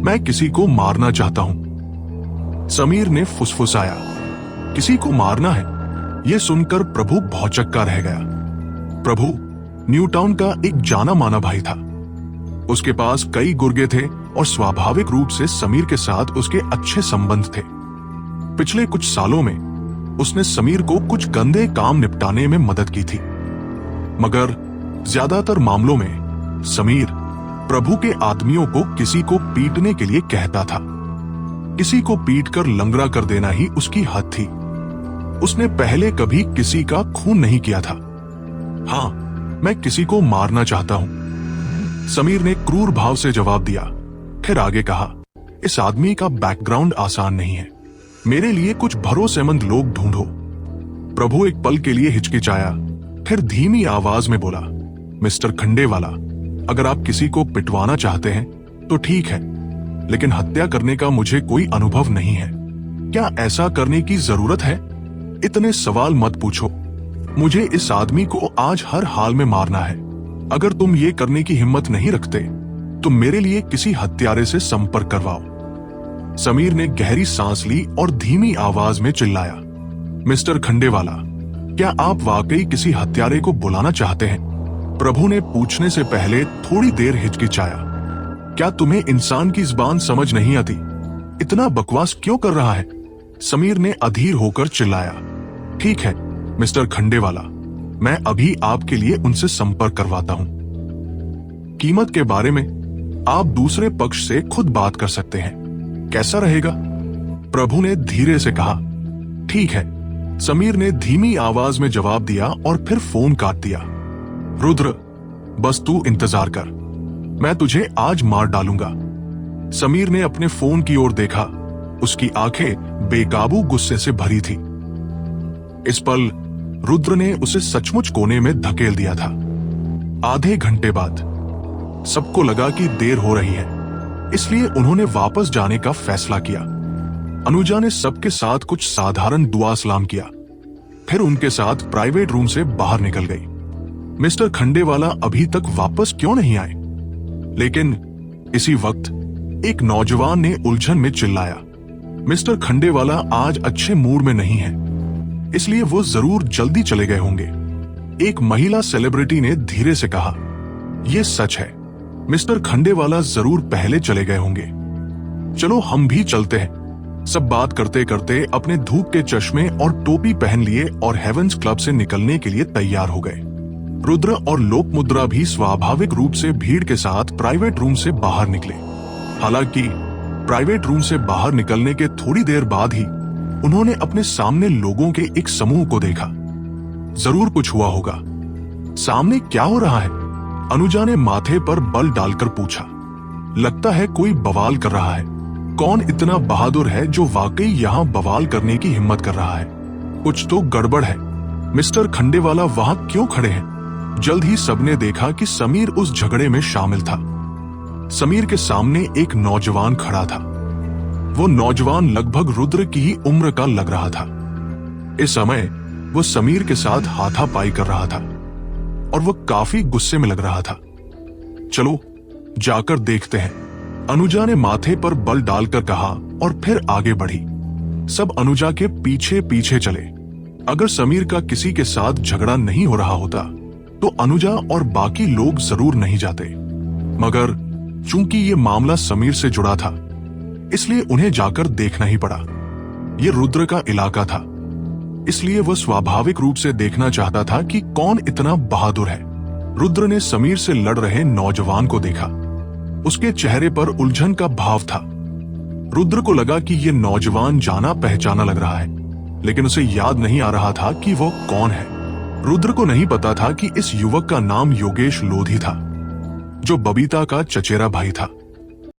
मैं किसी को मारना चाहता हूं। समीर ने फुसफुसाया, किसी को मारना है? यह सुनकर प्रभु भौचक्का रह गया। प्रभु न्यू टाउन का एक जाना माना भाई था। उसके पास कई गुर्गे थे और स्वाभाविक रूप से समीर के साथ उसके अच्छे संबंध थे। पिछले कुछ सालों में उसने समीर को कुछ गंदे काम निपटाने में मदद की थी, मगर ज्यादातर मामलों में समीर प्रभु के आदमियों को किसी को पीटने के लिए कहता था। किसी को पीटकर लंगड़ा कर देना ही उसकी हद थी। उसने पहले कभी किसी का खून नहीं किया था। हाँ, मैं किसी को मारना चाहता हूं, समीर ने क्रूर भाव से जवाब दिया। फिर आगे कहा, इस आदमी का बैकग्राउंड आसान नहीं है, मेरे लिए कुछ भरोसेमंद लोग ढूंढो। प्रभु एक पल के लिए हिचकिचाया, फिर धीमी आवाज में बोला, मिस्टर खंडेवाला, अगर आप किसी को पिटवाना चाहते हैं तो ठीक है, लेकिन हत्या करने का मुझे कोई अनुभव नहीं है। क्या ऐसा करने की जरूरत है? इतने सवाल मत पूछो। मुझे इस आदमी को आज हर हाल में मारना है। अगर तुम ये करने की हिम्मत नहीं रखते तो मेरे लिए किसी हत्यारे से संपर्क करवाओ। समीर ने गहरी सांस ली और धीमी आवाज में चिल्लाया, मिस्टर खंडेवाला, क्या आप वाकई किसी हत्यारे को बुलाना चाहते हैं? प्रभु ने पूछने से पहले थोड़ी देर हिचकिचाया। क्या तुम्हें इंसान की जुबान समझ नहीं आती? इतना बकवास क्यों कर रहा है? समीर ने अधीर होकर चिल्लाया। ठीक है मिस्टर खंडेवाला, मैं अभी आपके लिए उनसे संपर्क करवाता हूं। कीमत के बारे में आप दूसरे पक्ष से खुद बात कर सकते हैं, कैसा रहेगा? प्रभु ने धीरे से कहा। ठीक है, समीर ने धीमी आवाज में जवाब दिया और फिर फोन काट दिया। रुद्र, बस तू इंतजार कर, मैं तुझे आज मार डालूंगा। समीर ने अपने फोन की ओर देखा। उसकी आंखें बेकाबू गुस्से से भरी थी। इस पल रुद्र ने उसे सचमुच कोने में धकेल दिया था। आधे घंटे बाद सबको लगा कि देर हो रही है, इसलिए उन्होंने वापस जाने का फैसला किया। अनुजा ने सबके साथ कुछ साधारण दुआ सलाम किया, फिर उनके साथ प्राइवेट रूम से बाहर निकल गई। मिस्टर खंडेवाला अभी तक वापस क्यों नहीं आए? लेकिन इसी वक्त एक नौजवान ने उलझन में चिल्लाया, मिस्टर खंडेवाला आज अच्छे मूड में नहीं है, इसलिए वो जरूर जल्दी चले गए होंगे। एक महिला सेलिब्रिटी ने धीरे से कहा, यह सच है, मिस्टर खंडेवाला जरूर पहले चले गए होंगे। चलो हम भी चलते हैं। सब बात करते करते अपने धूप के चश्मे और टोपी पहन लिए और हेवेंस क्लब से निकलने के लिए तैयार हो गए। रुद्र और लोकमुद्रा भी स्वाभाविक रूप से भीड़ के साथ प्राइवेट रूम से बाहर निकले। हालांकि प्राइवेट रूम से बाहर निकलने के थोड़ी देर बाद ही उन्होंने अपने सामने लोगों के एक समूह को देखा। जरूर कुछ हुआ होगा। सामने क्या हो रहा है? अनुजा ने माथे पर बल डालकर पूछा। लगता है कोई बवाल कर रहा है। कौन इतना बहादुर है जो वाकई यहाँ बवाल करने की हिम्मत कर रहा है? कुछ तो गड़बड़ है। मिस्टर खंडेवाला वहां क्यों खड़े हैं? जल्द ही सबने देखा कि समीर उस झगड़े में शामिल था। समीर के सामने एक नौजवान खड़ा था। वो नौजवान लगभग रुद्र की ही उम्र का लग रहा था। इस समय वो समीर के साथ हाथापाई कर रहा था और वो काफी गुस्से में लग रहा था। चलो जाकर देखते हैं, अनुजा ने माथे पर बल डालकर कहा और फिर आगे बढ़ी। सब अनुजा के पीछे पीछे चले। अगर समीर का किसी के साथ झगड़ा नहीं हो रहा होता तो अनुजा और बाकी लोग जरूर नहीं जाते, मगर चूंकि ये मामला समीर से जुड़ा था इसलिए उन्हें जाकर देखना ही पड़ा। ये रुद्र का इलाका था, इसलिए वह स्वाभाविक रूप से देखना चाहता था कि कौन इतना बहादुर है। रुद्र ने समीर से लड़ रहे नौजवान को देखा। उसके चेहरे पर उलझन का भाव था। रुद्र को लगा कि यह नौजवान जाना पहचाना लग रहा है, लेकिन उसे याद नहीं आ रहा था कि वो कौन है। रुद्र को नहीं पता था कि इस युवक का नाम योगेश लोधी था, जो बबीता का चचेरा भाई था।